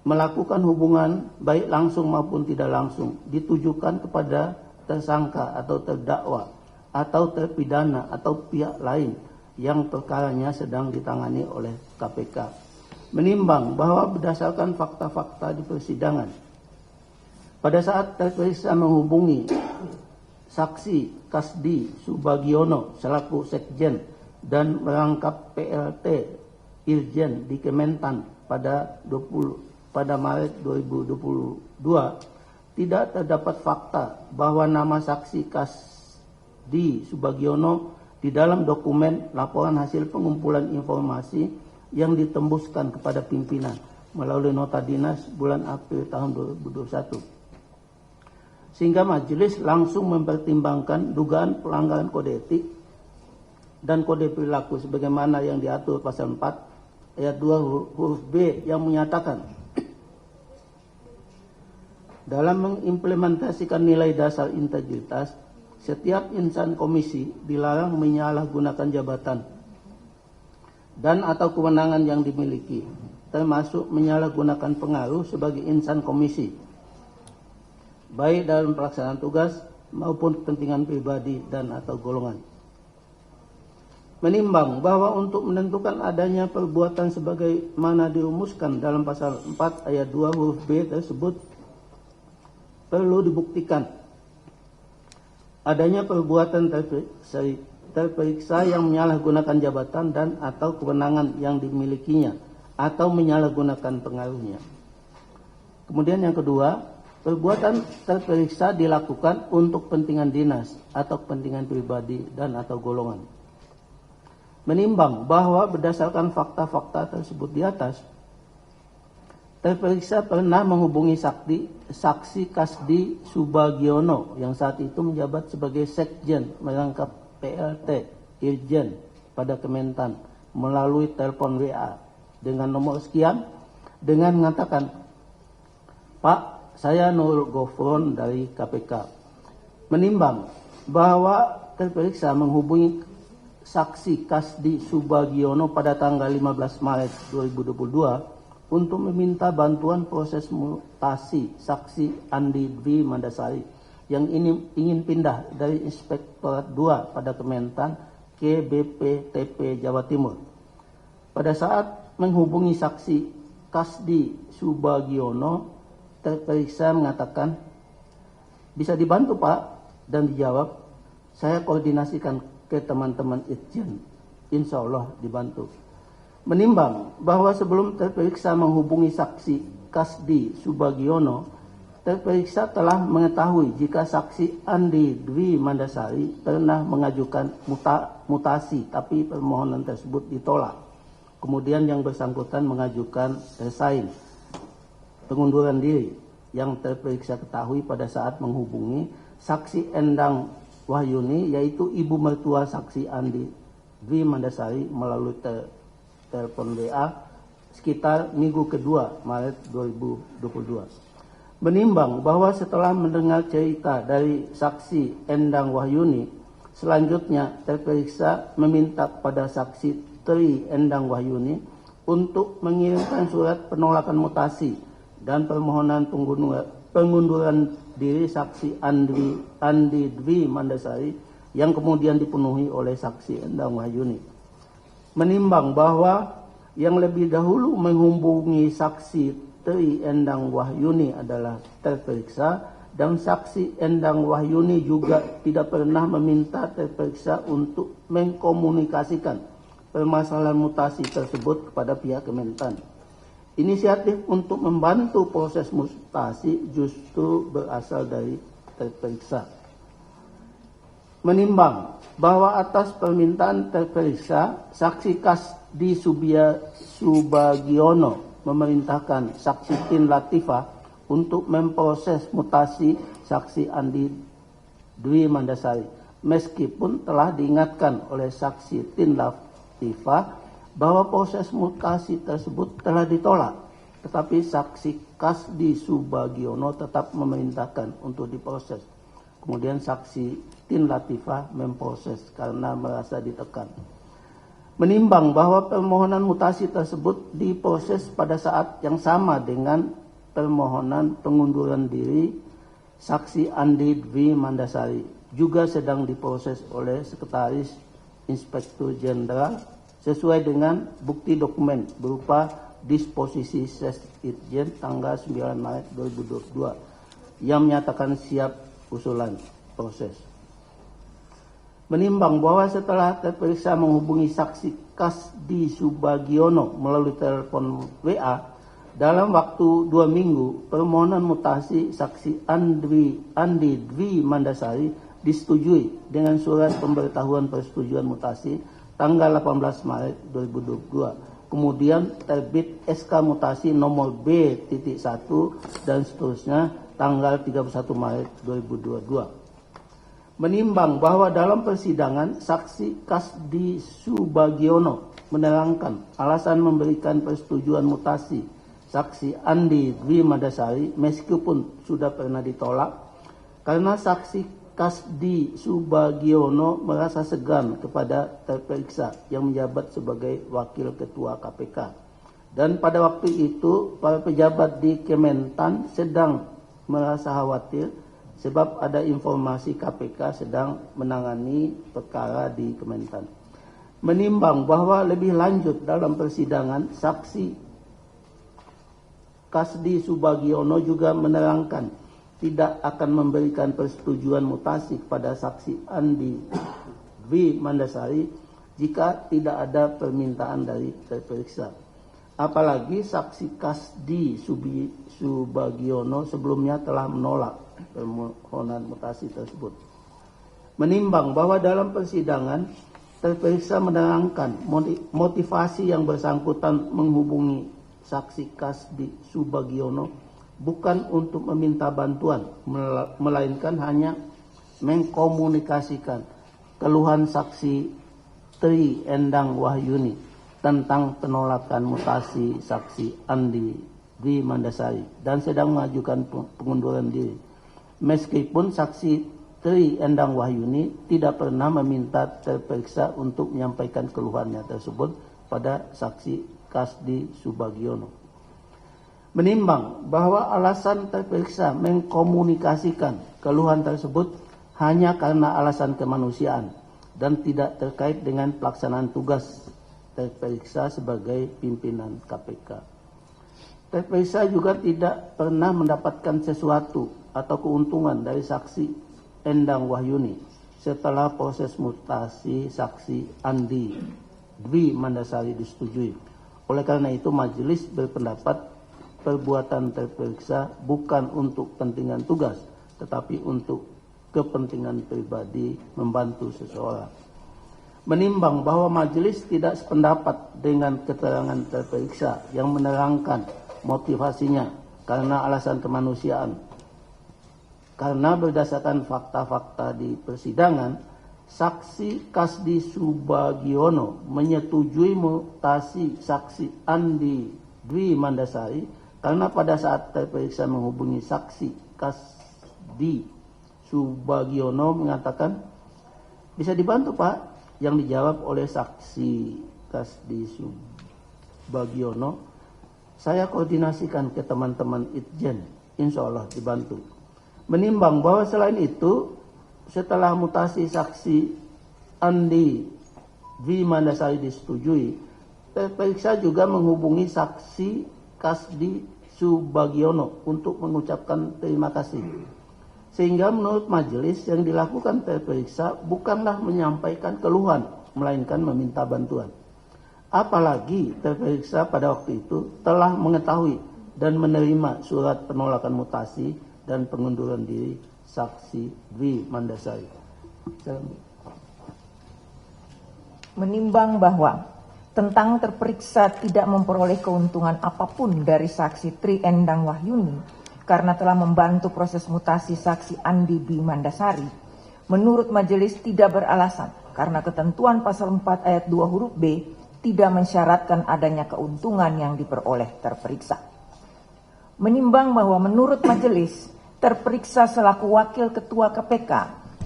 melakukan hubungan baik langsung maupun tidak langsung ditujukan kepada tersangka atau terdakwa atau terpidana atau pihak lain yang perkaranya sedang ditangani oleh KPK. Menimbang bahwa berdasarkan fakta-fakta di persidangan pada saat terperiksa menghubungi saksi Kasdi Subagiono selaku Sekjen dan merangkap PLT Irjen di Kementan pada Maret 2022 tidak terdapat fakta bahwa nama saksi Kasdi Subagiono di dalam dokumen laporan hasil pengumpulan informasi yang ditembuskan kepada pimpinan melalui nota dinas bulan April tahun 2021. Sehingga majelis langsung mempertimbangkan dugaan pelanggaran kode etik dan kode perilaku sebagaimana yang diatur pasal 4 ayat 2 huruf B yang menyatakan dalam mengimplementasikan nilai dasar integritas, setiap insan komisi dilarang menyalahgunakan jabatan dan atau kewenangan yang dimiliki, termasuk menyalahgunakan pengaruh sebagai insan komisi, baik dalam pelaksanaan tugas maupun kepentingan pribadi dan atau golongan. Menimbang bahwa untuk menentukan adanya perbuatan sebagaimana dirumuskan dalam pasal 4 ayat 2 huruf B tersebut, perlu dibuktikan adanya perbuatan terperiksa yang menyalahgunakan jabatan dan atau kewenangan yang dimilikinya atau menyalahgunakan pengaruhnya. Kemudian yang kedua, perbuatan terperiksa dilakukan untuk kepentingan dinas atau kepentingan pribadi dan atau golongan. Menimbang bahwa berdasarkan fakta-fakta tersebut di atas, terperiksa pernah menghubungi saksi Kasdi Subagiono yang saat itu menjabat sebagai Sekjen merangkap PLT Irjen pada Kementan melalui telepon WA dengan nomor sekian dengan mengatakan, "Pak, saya Nurul Gofron dari KPK." Menimbang bahwa terperiksa menghubungi saksi Kasdi Subagiono pada tanggal 15 Maret 2022 untuk meminta bantuan proses mutasi saksi Andi Dwi Mandasari yang ingin pindah dari Inspektorat 2 pada Kementan ke BPTP Jawa Timur. Pada saat menghubungi saksi Kasdi Subagiono, terperiksa mengatakan, bisa dibantu Pak, dan dijawab, saya koordinasikan ke teman-teman Itjen, insya Allah dibantu. Menimbang bahwa sebelum terperiksa menghubungi saksi Kasdi Subagiono, terperiksa telah mengetahui jika saksi Andi Dwi Mandasari pernah mengajukan mutasi, tapi permohonan tersebut ditolak. Kemudian yang bersangkutan mengajukan resign, pengunduran diri, yang terperiksa ketahui pada saat menghubungi saksi Endang Wahyuni, yaitu ibu mertua saksi Andi Dwi Mandasari melalui telepon WA sekitar minggu kedua Maret 2022. Menimbang bahwa setelah mendengar cerita dari saksi Endang Wahyuni, selanjutnya terperiksa meminta kepada saksi Tri Endang Wahyuni untuk mengirimkan surat penolakan mutasi dan permohonan pengunduran diri saksi Andi Dwi Mandasari yang kemudian dipenuhi oleh saksi Endang Wahyuni. Menimbang bahwa yang lebih dahulu menghubungi saksi Tri Endang Wahyuni adalah terperiksa dan saksi Endang Wahyuni juga tidak pernah meminta terperiksa untuk mengkomunikasikan permasalahan mutasi tersebut kepada pihak Kementan. Inisiatif untuk membantu proses mutasi justru berasal dari terperiksa. Menimbang bahwa atas permintaan terperiksa, saksi Kasdi Subagiono memerintahkan saksi Tin Latifah untuk memproses mutasi saksi Andi Dwi Mandasari, meskipun telah diingatkan oleh saksi Tin Latifah bahwa proses mutasi tersebut telah ditolak, tetapi saksi Kasdi Subagiono tetap memerintahkan untuk diproses. Kemudian saksi Tin Latifah memproses karena merasa ditekan. Menimbang bahwa permohonan mutasi tersebut diproses pada saat yang sama dengan permohonan pengunduran diri saksi Andi Dwi Mandasari, juga sedang diproses oleh Sekretaris Inspektur Jenderal sesuai dengan bukti dokumen berupa disposisi Ses Itjen tanggal 9 Maret 2022 yang menyatakan siap usulan proses. Menimbang bahwa setelah terperiksa menghubungi saksi Kasdi Subagiono melalui telepon WA dalam waktu 2 minggu, permohonan mutasi saksi Andi Dwi Mandasari disetujui dengan surat pemberitahuan persetujuan mutasi tanggal 18 Maret 2022. Kemudian terbit SK mutasi nomor B.1 dan seterusnya tanggal 31 Maret 2022. Menimbang bahwa dalam persidangan saksi Kasdi Subagiono menerangkan alasan memberikan persetujuan mutasi saksi Andi Dwi Mandasari meskipun sudah pernah ditolak, karena saksi Kasdi Subagiono merasa segan kepada terperiksa yang menjabat sebagai wakil ketua KPK. Dan pada waktu itu para pejabat di Kementan sedang merasa khawatir sebab ada informasi KPK sedang menangani perkara di Kementan. Menimbang bahwa lebih lanjut dalam persidangan, saksi Kasdi Subagiono juga menerangkan tidak akan memberikan persetujuan mutasi kepada saksi Andi Dwi Mandasari jika tidak ada permintaan dari terperiksa. Apalagi saksi Kasdi Subagiono sebelumnya telah menolak permohonan mutasi tersebut. Menimbang bahwa dalam persidangan terperiksa menerangkan motivasi yang bersangkutan menghubungi saksi Kasdi Subagiono bukan untuk meminta bantuan, melainkan hanya mengkomunikasikan keluhan saksi Tri Endang Wahyuni tentang penolakan mutasi saksi Andi Dwi Mandasari dan sedang mengajukan pengunduran diri. Meskipun saksi Tri Endang Wahyuni tidak pernah meminta terperiksa untuk menyampaikan keluhannya tersebut pada saksi Kasdi Subagiono. Menimbang bahwa alasan terperiksa mengkomunikasikan keluhan tersebut hanya karena alasan kemanusiaan dan tidak terkait dengan pelaksanaan tugas terperiksa sebagai pimpinan KPK. terperiksa juga tidak pernah mendapatkan sesuatu atau keuntungan dari saksi Endang Wahyuni setelah proses mutasi saksi Andi Dwi Mandasari disetujui. Oleh karena itu majelis berpendapat perbuatan terperiksa bukan untuk kepentingan tugas, tetapi untuk kepentingan pribadi membantu seseorang. Menimbang bahwa majelis tidak sependapat dengan keterangan terperiksa yang menerangkan motivasinya karena alasan kemanusiaan. Karena berdasarkan fakta-fakta di persidangan, saksi Kasdi Subagiono menyetujui mutasi saksi Andi Dwi Mandasari karena pada saat terperiksa menghubungi saksi Kasdi Subagiono mengatakan, "Bisa dibantu Pak?" Yang dijawab oleh saksi Kasdi Subagiono, "Saya koordinasikan ke teman-teman Itjen, insya Allah dibantu." Menimbang bahwa selain itu, setelah mutasi saksi Andi Dwi Mandasari disetujui, terperiksa juga menghubungi saksi Kasdi Subagiono untuk mengucapkan terima kasih. Sehingga menurut majelis yang dilakukan terperiksa bukanlah menyampaikan keluhan, melainkan meminta bantuan. Apalagi terperiksa pada waktu itu telah mengetahui dan menerima surat penolakan mutasi dan pengunduran diri saksi Dwi Mandasari. Menimbang bahwa tentang terperiksa tidak memperoleh keuntungan apapun dari saksi Tri Endang Wahyuni karena telah membantu proses mutasi saksi Andi Dwi Mandasari, menurut majelis tidak beralasan karena ketentuan pasal 4 ayat 2 huruf B tidak mensyaratkan adanya keuntungan yang diperoleh terperiksa. Menimbang bahwa menurut majelis, terperiksa selaku wakil ketua KPK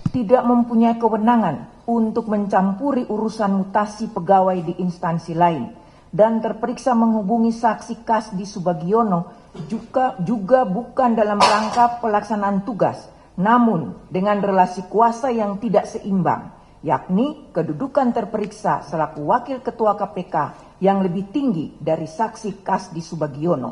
tidak mempunyai kewenangan untuk mencampuri urusan mutasi pegawai di instansi lain, dan terperiksa menghubungi saksi Kasdi Subagiono juga bukan dalam rangka pelaksanaan tugas, namun dengan relasi kuasa yang tidak seimbang, yakni kedudukan terperiksa selaku wakil ketua KPK yang lebih tinggi dari saksi Kasdi Subagiono,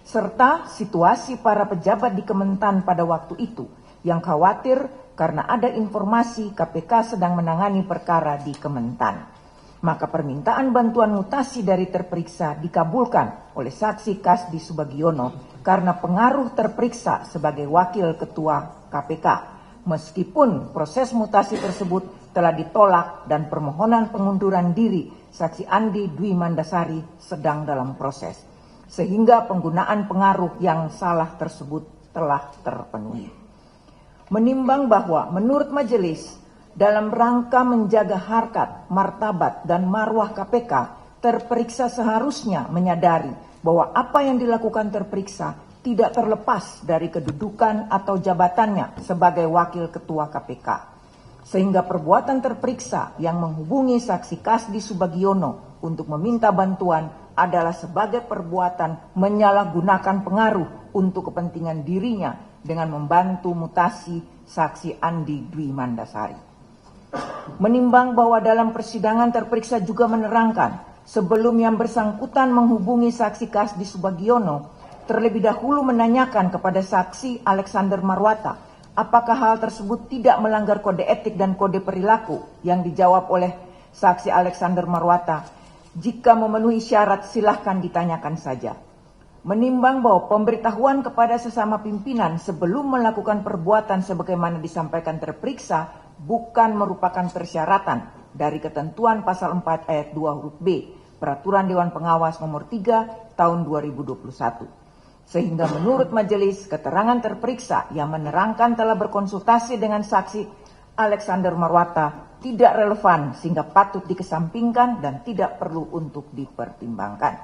serta situasi para pejabat di Kementan pada waktu itu yang khawatir karena ada informasi KPK sedang menangani perkara di Kementan. Maka permintaan bantuan mutasi dari terperiksa dikabulkan oleh saksi Kasdi Subagiono karena pengaruh terperiksa sebagai wakil ketua KPK, meskipun proses mutasi tersebut telah ditolak dan permohonan pengunduran diri saksi Andi Dwi Mandasari sedang dalam proses, sehingga penggunaan pengaruh yang salah tersebut telah terpenuhi. Menimbang bahwa menurut majelis, dalam rangka menjaga harkat, martabat, dan marwah KPK, terperiksa seharusnya menyadari bahwa apa yang dilakukan terperiksa tidak terlepas dari kedudukan atau jabatannya sebagai wakil ketua KPK. Sehingga perbuatan terperiksa yang menghubungi saksi Kasdi Subagiono untuk meminta bantuan adalah sebagai perbuatan menyalahgunakan pengaruh untuk kepentingan dirinya dengan membantu mutasi saksi Andi Dwi Mandasari. Menimbang bahwa dalam persidangan terperiksa juga menerangkan sebelum yang bersangkutan menghubungi saksi Kasdi Subagiono, terlebih dahulu menanyakan kepada saksi Alexander Marwata apakah hal tersebut tidak melanggar kode etik dan kode perilaku, yang dijawab oleh saksi Alexander Marwata, "Jika memenuhi syarat silahkan ditanyakan saja." Menimbang bahwa pemberitahuan kepada sesama pimpinan sebelum melakukan perbuatan sebagaimana disampaikan terperiksa bukan merupakan persyaratan dari ketentuan pasal 4 ayat 2 huruf B Peraturan Dewan Pengawas nomor 3 tahun 2021. Sehingga menurut majelis, keterangan terperiksa yang menerangkan telah berkonsultasi dengan saksi Alexander Marwata tidak relevan sehingga patut dikesampingkan dan tidak perlu untuk dipertimbangkan.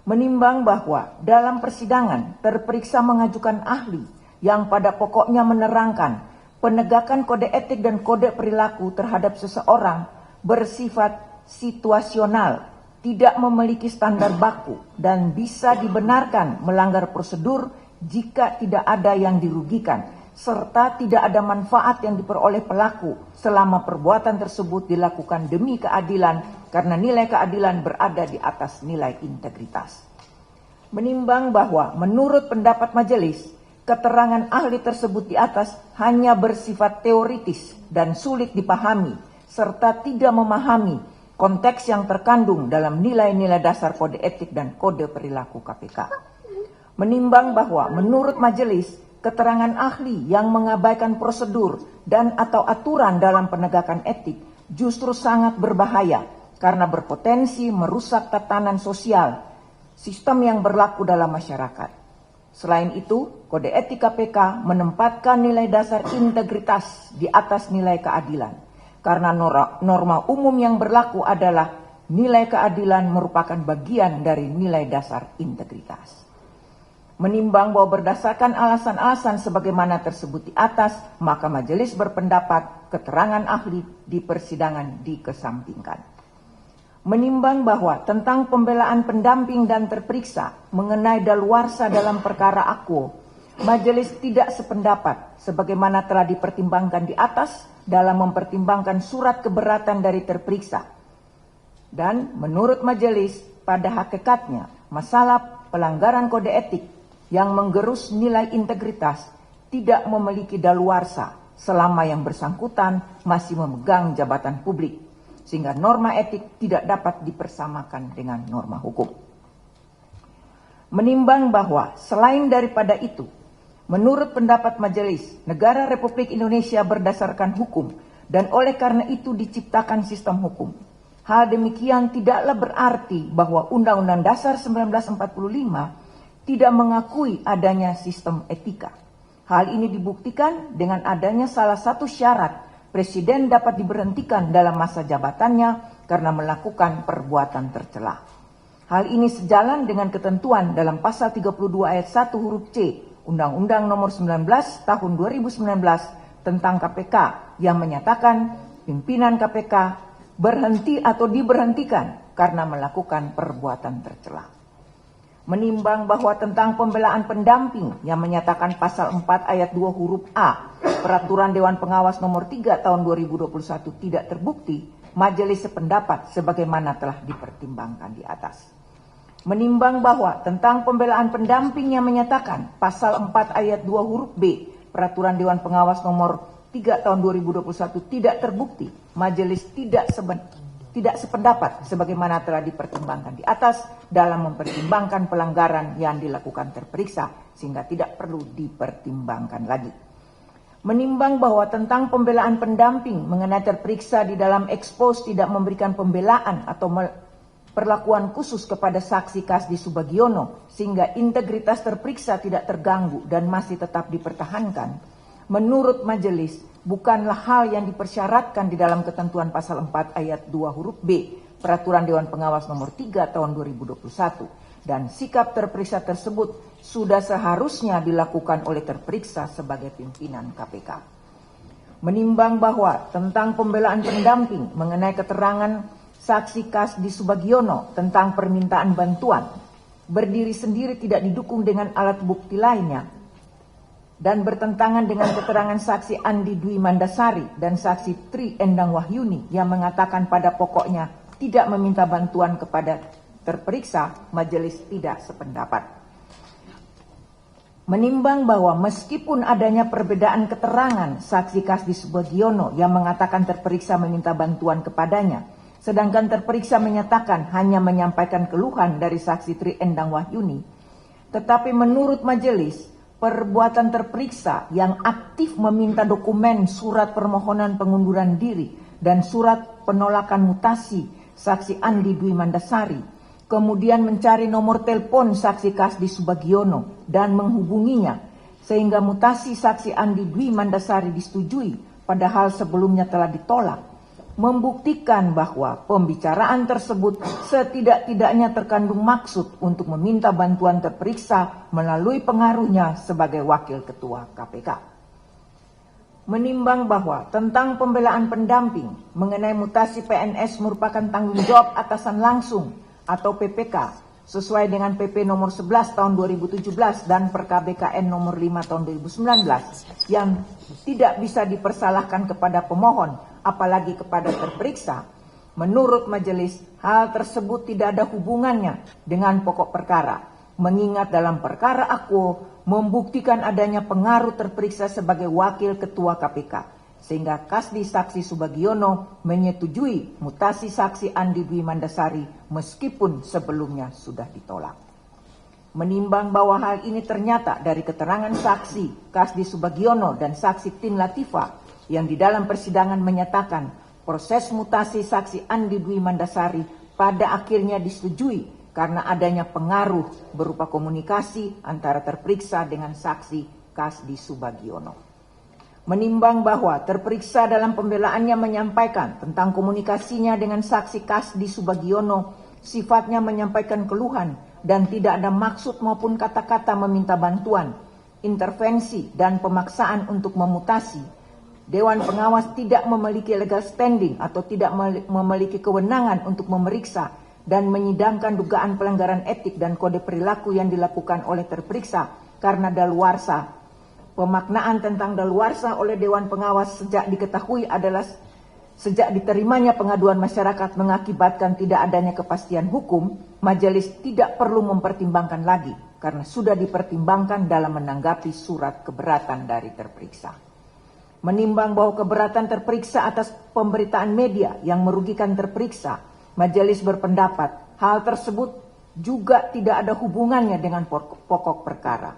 Menimbang bahwa dalam persidangan terperiksa mengajukan ahli yang pada pokoknya menerangkan penegakan kode etik dan kode perilaku terhadap seseorang bersifat situasional, tidak memiliki standar baku, dan bisa dibenarkan melanggar prosedur jika tidak ada yang dirugikan, serta tidak ada manfaat yang diperoleh pelaku selama perbuatan tersebut dilakukan demi keadilan karena nilai keadilan berada di atas nilai integritas. Menimbang bahwa menurut pendapat majelis, keterangan ahli tersebut di atas hanya bersifat teoritis dan sulit dipahami, serta tidak memahami konteks yang terkandung dalam nilai-nilai dasar kode etik dan kode perilaku KPK. Menimbang bahwa menurut majelis, keterangan ahli yang mengabaikan prosedur dan atau aturan dalam penegakan etik justru sangat berbahaya karena berpotensi merusak tatanan sosial, sistem yang berlaku dalam masyarakat. Selain itu, kode etik KPK menempatkan nilai dasar integritas di atas nilai keadilan. Karena norma umum yang berlaku adalah nilai keadilan merupakan bagian dari nilai dasar integritas. Menimbang bahwa berdasarkan alasan-alasan sebagaimana tersebut di atas, maka majelis berpendapat keterangan ahli di persidangan dikesampingkan. Menimbang bahwa tentang pembelaan pendamping dan terperiksa mengenai daluarsa dalam perkara Akwo, majelis tidak sependapat sebagaimana telah dipertimbangkan di atas dalam mempertimbangkan surat keberatan dari terperiksa. Dan menurut majelis, pada hakikatnya masalah pelanggaran kode etik yang menggerus nilai integritas tidak memiliki daluarsa selama yang bersangkutan masih memegang jabatan publik, sehingga norma etik tidak dapat dipersamakan dengan norma hukum. Menimbang bahwa selain daripada itu, menurut pendapat majelis, negara Republik Indonesia berdasarkan hukum dan oleh karena itu diciptakan sistem hukum. Hal demikian tidaklah berarti bahwa Undang-Undang Dasar 1945 tidak mengakui adanya sistem etika. Hal ini dibuktikan dengan adanya salah satu syarat presiden dapat diberhentikan dalam masa jabatannya karena melakukan perbuatan tercela. Hal ini sejalan dengan ketentuan dalam pasal 32 ayat 1 huruf C Undang-Undang Nomor 19 Tahun 2019 tentang KPK yang menyatakan pimpinan KPK berhenti atau diberhentikan karena melakukan perbuatan tercela. Menimbang bahwa tentang pembelaan pendamping yang menyatakan pasal 4 ayat 2 huruf A Peraturan Dewan Pengawas Nomor 3 Tahun 2021 tidak terbukti, majelis sependapat sebagaimana telah dipertimbangkan di atas. Menimbang bahwa tentang pembelaan pendamping yang menyatakan pasal 4 ayat 2 huruf B Peraturan Dewan Pengawas Nomor 3 Tahun 2021 tidak terbukti, majelis tidak sependapat sebagaimana telah dipertimbangkan di atas dalam mempertimbangkan pelanggaran yang dilakukan terperiksa sehingga tidak perlu dipertimbangkan lagi. Menimbang bahwa tentang pembelaan pendamping mengenai terperiksa di dalam ekspos tidak memberikan pembelaan atau perlakuan khusus kepada saksi Kasdi Subagiono sehingga integritas terperiksa tidak terganggu dan masih tetap dipertahankan, menurut majelis bukanlah hal yang dipersyaratkan di dalam ketentuan pasal 4 ayat 2 huruf B Peraturan Dewan Pengawas Nomor 3 Tahun 2021 dan sikap terperiksa tersebut sudah seharusnya dilakukan oleh terperiksa sebagai pimpinan KPK. Menimbang bahwa tentang pembelaan pendamping mengenai keterangan saksi Kasdi Subagiono tentang permintaan bantuan berdiri sendiri tidak didukung dengan alat bukti lainnya dan bertentangan dengan keterangan saksi Andi Dwi Mandasari dan saksi Tri Endang Wahyuni yang mengatakan pada pokoknya tidak meminta bantuan kepada terperiksa, majelis tidak sependapat. Menimbang bahwa meskipun adanya perbedaan keterangan saksi Kasdi Subagiono yang mengatakan terperiksa meminta bantuan kepadanya, sedangkan terperiksa menyatakan hanya menyampaikan keluhan dari saksi Tri Endang Wahyuni, tetapi menurut majelis, perbuatan terperiksa yang aktif meminta dokumen surat permohonan pengunduran diri dan surat penolakan mutasi saksi Andi Dwi Mandasari, kemudian mencari nomor telepon saksi Kasdi Subagiono dan menghubunginya sehingga mutasi saksi Andi Dwi Mandasari disetujui padahal sebelumnya telah ditolak, membuktikan bahwa pembicaraan tersebut setidak-tidaknya terkandung maksud untuk meminta bantuan terperiksa melalui pengaruhnya sebagai wakil ketua KPK. Menimbang bahwa tentang pembelaan pendamping mengenai mutasi PNS merupakan tanggung jawab atasan langsung atau PPK sesuai dengan PP nomor 11 tahun 2017 dan Perka BKN nomor 5 tahun 2019 yang tidak bisa dipersalahkan kepada pemohon apalagi kepada terperiksa, menurut majelis hal tersebut tidak ada hubungannya dengan pokok perkara, mengingat dalam perkara Akwo membuktikan adanya pengaruh terperiksa sebagai wakil ketua KPK, sehingga Kasdi Saksi Subagiono menyetujui mutasi saksi Andi Dwi Mandasari meskipun sebelumnya sudah ditolak. Menimbang bahwa hal ini ternyata dari keterangan saksi Kasdi Subagiono dan saksi Tin Latifah yang di dalam persidangan menyatakan proses mutasi saksi Andi Dwi Mandasari pada akhirnya disetujui karena adanya pengaruh berupa komunikasi antara terperiksa dengan saksi Kasdi Subagiono. Menimbang bahwa terperiksa dalam pembelaannya menyampaikan tentang komunikasinya dengan saksi Kasdi Subagiono sifatnya menyampaikan keluhan dan tidak ada maksud maupun kata-kata meminta bantuan, intervensi, dan pemaksaan untuk memutasi, Dewan Pengawas tidak memiliki legal standing atau tidak memiliki kewenangan untuk memeriksa dan menyidangkan dugaan pelanggaran etik dan kode perilaku yang dilakukan oleh terperiksa karena daluarsa. Pemaknaan tentang daluarsa oleh Dewan Pengawas sejak diketahui adalah sejak diterimanya pengaduan masyarakat mengakibatkan tidak adanya kepastian hukum, majelis tidak perlu mempertimbangkan lagi karena sudah dipertimbangkan dalam menanggapi surat keberatan dari terperiksa. Menimbang bahwa keberatan terperiksa atas pemberitaan media yang merugikan terperiksa, majelis berpendapat hal tersebut juga tidak ada hubungannya dengan pokok perkara.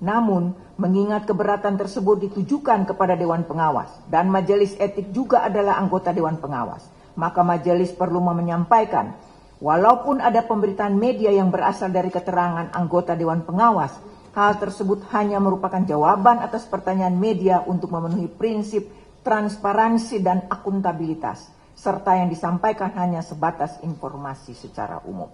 Namun, mengingat keberatan tersebut ditujukan kepada Dewan Pengawas dan majelis etik juga adalah anggota Dewan Pengawas, maka majelis perlu menyampaikan, walaupun ada pemberitaan media yang berasal dari keterangan anggota Dewan Pengawas, hal tersebut hanya merupakan jawaban atas pertanyaan media untuk memenuhi prinsip transparansi dan akuntabilitas, serta yang disampaikan hanya sebatas informasi secara umum.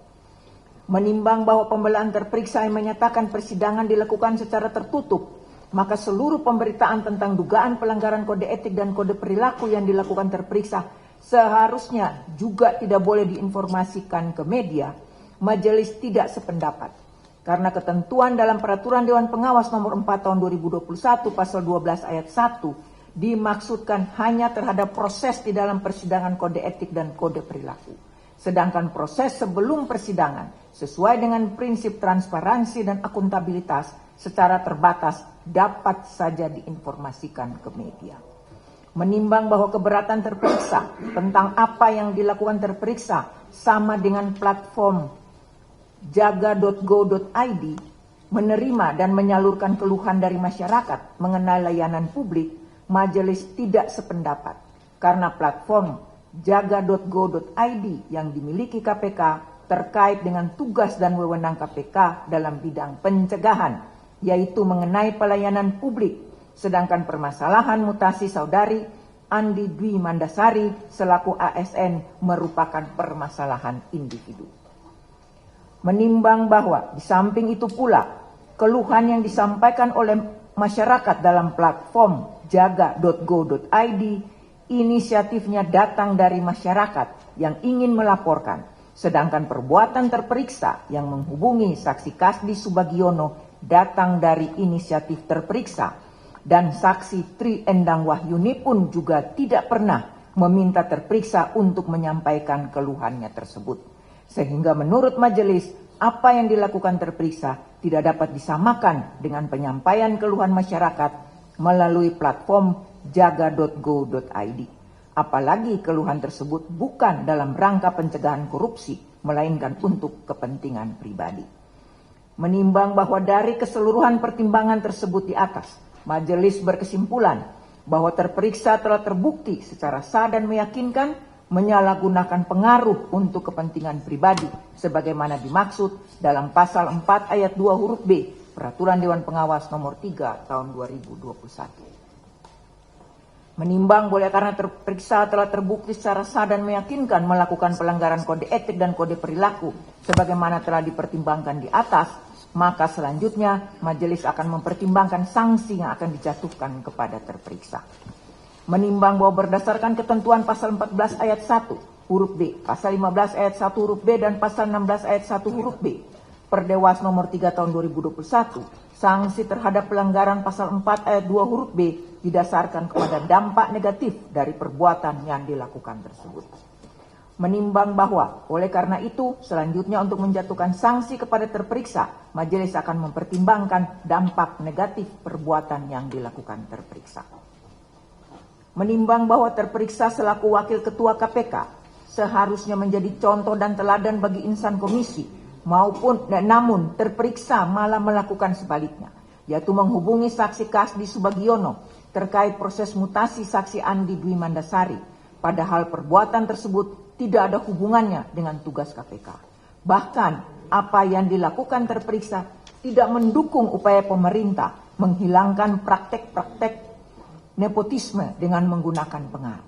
Menimbang bahwa pembelaan terperiksa yang menyatakan persidangan dilakukan secara tertutup, maka seluruh pemberitaan tentang dugaan pelanggaran kode etik dan kode perilaku yang dilakukan terperiksa seharusnya juga tidak boleh diinformasikan ke media, majelis tidak sependapat. Karena ketentuan dalam Peraturan Dewan Pengawas Nomor 4 Tahun 2021 Pasal 12 Ayat 1 dimaksudkan hanya terhadap proses di dalam persidangan kode etik dan kode perilaku. Sedangkan proses sebelum persidangan sesuai dengan prinsip transparansi dan akuntabilitas secara terbatas dapat saja diinformasikan ke media. Menimbang bahwa keberatan terperiksa tentang apa yang dilakukan terperiksa sama dengan platform jaga.go.id menerima dan menyalurkan keluhan dari masyarakat mengenai layanan publik, majelis tidak sependapat karena platform jaga.go.id yang dimiliki KPK terkait dengan tugas dan wewenang KPK dalam bidang pencegahan, yaitu mengenai pelayanan publik, sedangkan permasalahan mutasi saudari Andi Dwi Mandasari selaku ASN merupakan permasalahan individu. Menimbang bahwa di samping itu pula, keluhan yang disampaikan oleh masyarakat dalam platform jaga.go.id inisiatifnya datang dari masyarakat yang ingin melaporkan, sedangkan perbuatan terperiksa yang menghubungi saksi Kasdi Subagiono datang dari inisiatif terperiksa, dan saksi Tri Endang Wahyuni pun juga tidak pernah meminta terperiksa untuk menyampaikan keluhannya tersebut. Sehingga menurut majelis, apa yang dilakukan terperiksa tidak dapat disamakan dengan penyampaian keluhan masyarakat melalui platform jaga.go.id. Apalagi keluhan tersebut bukan dalam rangka pencegahan korupsi, melainkan untuk kepentingan pribadi. Menimbang bahwa dari keseluruhan pertimbangan tersebut di atas, majelis berkesimpulan bahwa terperiksa telah terbukti secara sah dan meyakinkan menyalahgunakan pengaruh untuk kepentingan pribadi sebagaimana dimaksud dalam pasal 4 ayat 2 huruf B Peraturan Dewan Pengawas Nomor 3 Tahun 2021. Menimbang boleh karena terperiksa telah terbukti secara sah dan meyakinkan melakukan pelanggaran kode etik dan kode perilaku sebagaimana telah dipertimbangkan di atas, maka selanjutnya majelis akan mempertimbangkan sanksi yang akan dijatuhkan kepada terperiksa. Menimbang bahwa berdasarkan ketentuan pasal 14 ayat 1 huruf B, pasal 15 ayat 1 huruf B, dan pasal 16 ayat 1 huruf B Perdewas Nomor 3 Tahun 2021, sanksi terhadap pelanggaran pasal 4 ayat 2 huruf B didasarkan kepada dampak negatif dari perbuatan yang dilakukan tersebut. Menimbang bahwa oleh karena itu selanjutnya untuk menjatuhkan sanksi kepada terperiksa, majelis akan mempertimbangkan dampak negatif perbuatan yang dilakukan terperiksa. Menimbang bahwa terperiksa selaku wakil ketua KPK seharusnya menjadi contoh dan teladan bagi insan komisi namun terperiksa malah melakukan sebaliknya, yaitu menghubungi saksi Kasdi Subagiono terkait proses mutasi saksi Andi Dwi Mandasari, padahal perbuatan tersebut tidak ada hubungannya dengan tugas KPK. Bahkan apa yang dilakukan terperiksa tidak mendukung upaya pemerintah menghilangkan praktek-praktek nepotisme dengan menggunakan pengaruh.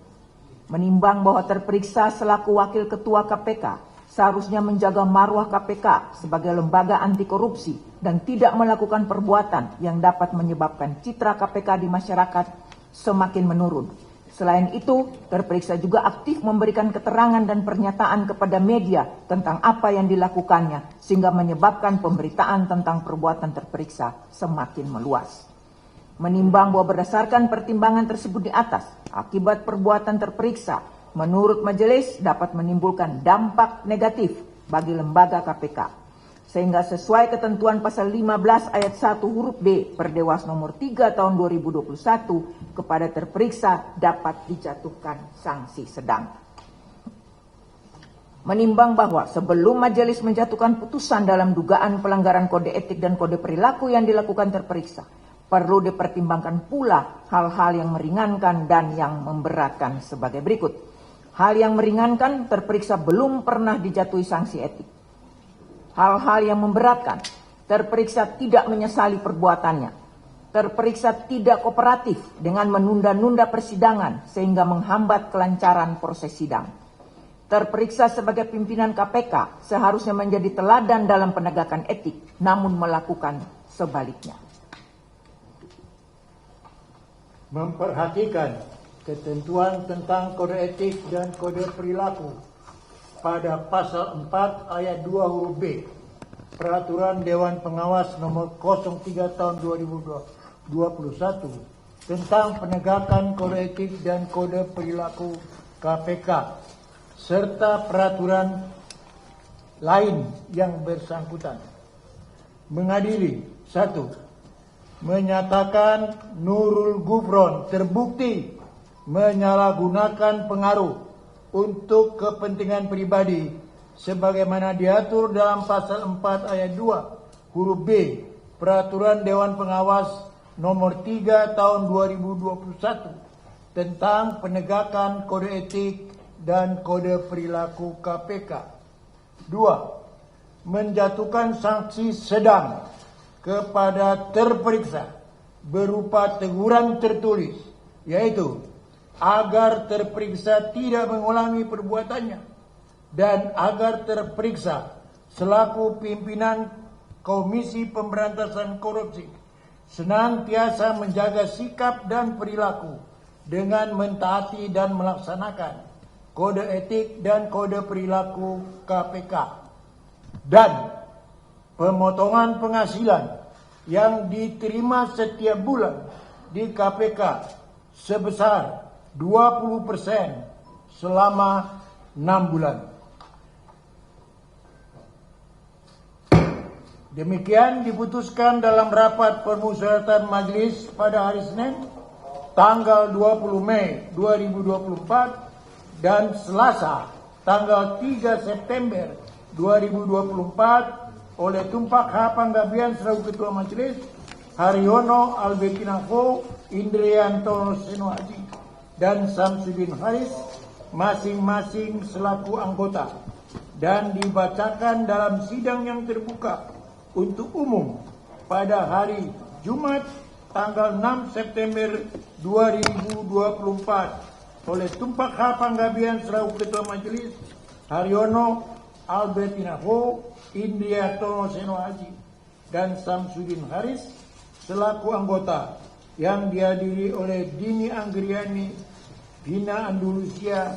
Menimbang bahwa terperiksa selaku wakil ketua KPK seharusnya menjaga marwah KPK sebagai lembaga anti korupsi dan tidak melakukan perbuatan yang dapat menyebabkan citra KPK di masyarakat semakin menurun. Selain itu, terperiksa juga aktif memberikan keterangan dan pernyataan kepada media tentang apa yang dilakukannya sehingga menyebabkan pemberitaan tentang perbuatan terperiksa semakin meluas. Menimbang bahwa berdasarkan pertimbangan tersebut di atas, akibat perbuatan terperiksa menurut majelis dapat menimbulkan dampak negatif bagi lembaga KPK. Sehingga sesuai ketentuan pasal 15 ayat 1 huruf B Perdewas nomor 3 tahun 2021 kepada terperiksa dapat dijatuhkan sanksi sedang. Menimbang bahwa sebelum majelis menjatuhkan putusan dalam dugaan pelanggaran kode etik dan kode perilaku yang dilakukan terperiksa, perlu dipertimbangkan pula hal-hal yang meringankan dan yang memberatkan sebagai berikut. Hal yang meringankan, terperiksa belum pernah dijatuhi sanksi etik. Hal-hal yang memberatkan, terperiksa tidak menyesali perbuatannya. Terperiksa tidak kooperatif dengan menunda-nunda persidangan sehingga menghambat kelancaran proses sidang. Terperiksa sebagai pimpinan KPK seharusnya menjadi teladan dalam penegakan etik, namun melakukan sebaliknya. Memperhatikan ketentuan tentang kode etik dan kode perilaku pada pasal 4 ayat 2 huruf B Peraturan Dewan Pengawas nomor 03 tahun 2021 tentang penegakan kode etik dan kode perilaku KPK serta peraturan lain yang bersangkutan. Mengadili 1. Menyatakan Nurul Gufron terbukti menyalahgunakan pengaruh untuk kepentingan pribadi sebagaimana diatur dalam pasal 4 ayat 2 huruf B Peraturan Dewan Pengawas nomor 3 tahun 2021 tentang penegakan kode etik dan kode perilaku KPK. 2. Menjatuhkan sanksi sedang kepada terperiksa berupa teguran tertulis, yaitu agar terperiksa tidak mengulangi perbuatannya dan agar terperiksa selaku pimpinan Komisi Pemberantasan Korupsi senantiasa menjaga sikap dan perilaku dengan mentaati dan melaksanakan kode etik dan kode perilaku KPK, dan pemotongan penghasilan yang diterima setiap bulan di KPK sebesar 20% selama 6 bulan. Demikian diputuskan dalam rapat permusyawaratan majelis pada hari Senin tanggal 20 Mei 2024 dan Selasa tanggal 3 September 2024 oleh Tumpak H. Panggabean selaku Ketua Majelis, Haryono Albertinafo, Indrianto Seno Haji dan Samsudin Haris masing-masing selaku anggota, dan dibacakan dalam sidang yang terbuka untuk umum pada hari Jumat tanggal 6 September 2024 oleh Tumpak H. Panggabean selaku Ketua Majelis, Haryono Albertinafo, Indrianto Seno Haji dan Samsudin Haris selaku anggota, yang dihadiri oleh Dini Anggriani, Vina Andulusia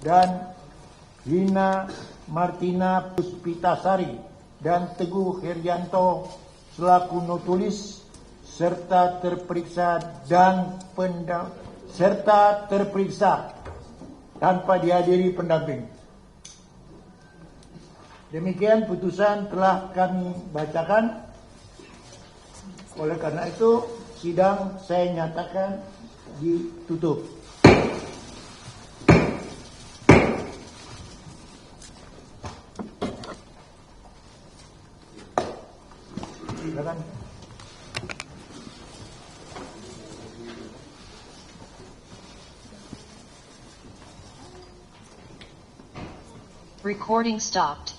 dan Vina Martina Puspitasari dan Teguh Herianto selaku notulis serta terperiksa tanpa dihadiri pendamping. Demikian putusan telah kami bacakan. Oleh karena itu, sidang saya nyatakan ditutup. Silakan. Recording stopped.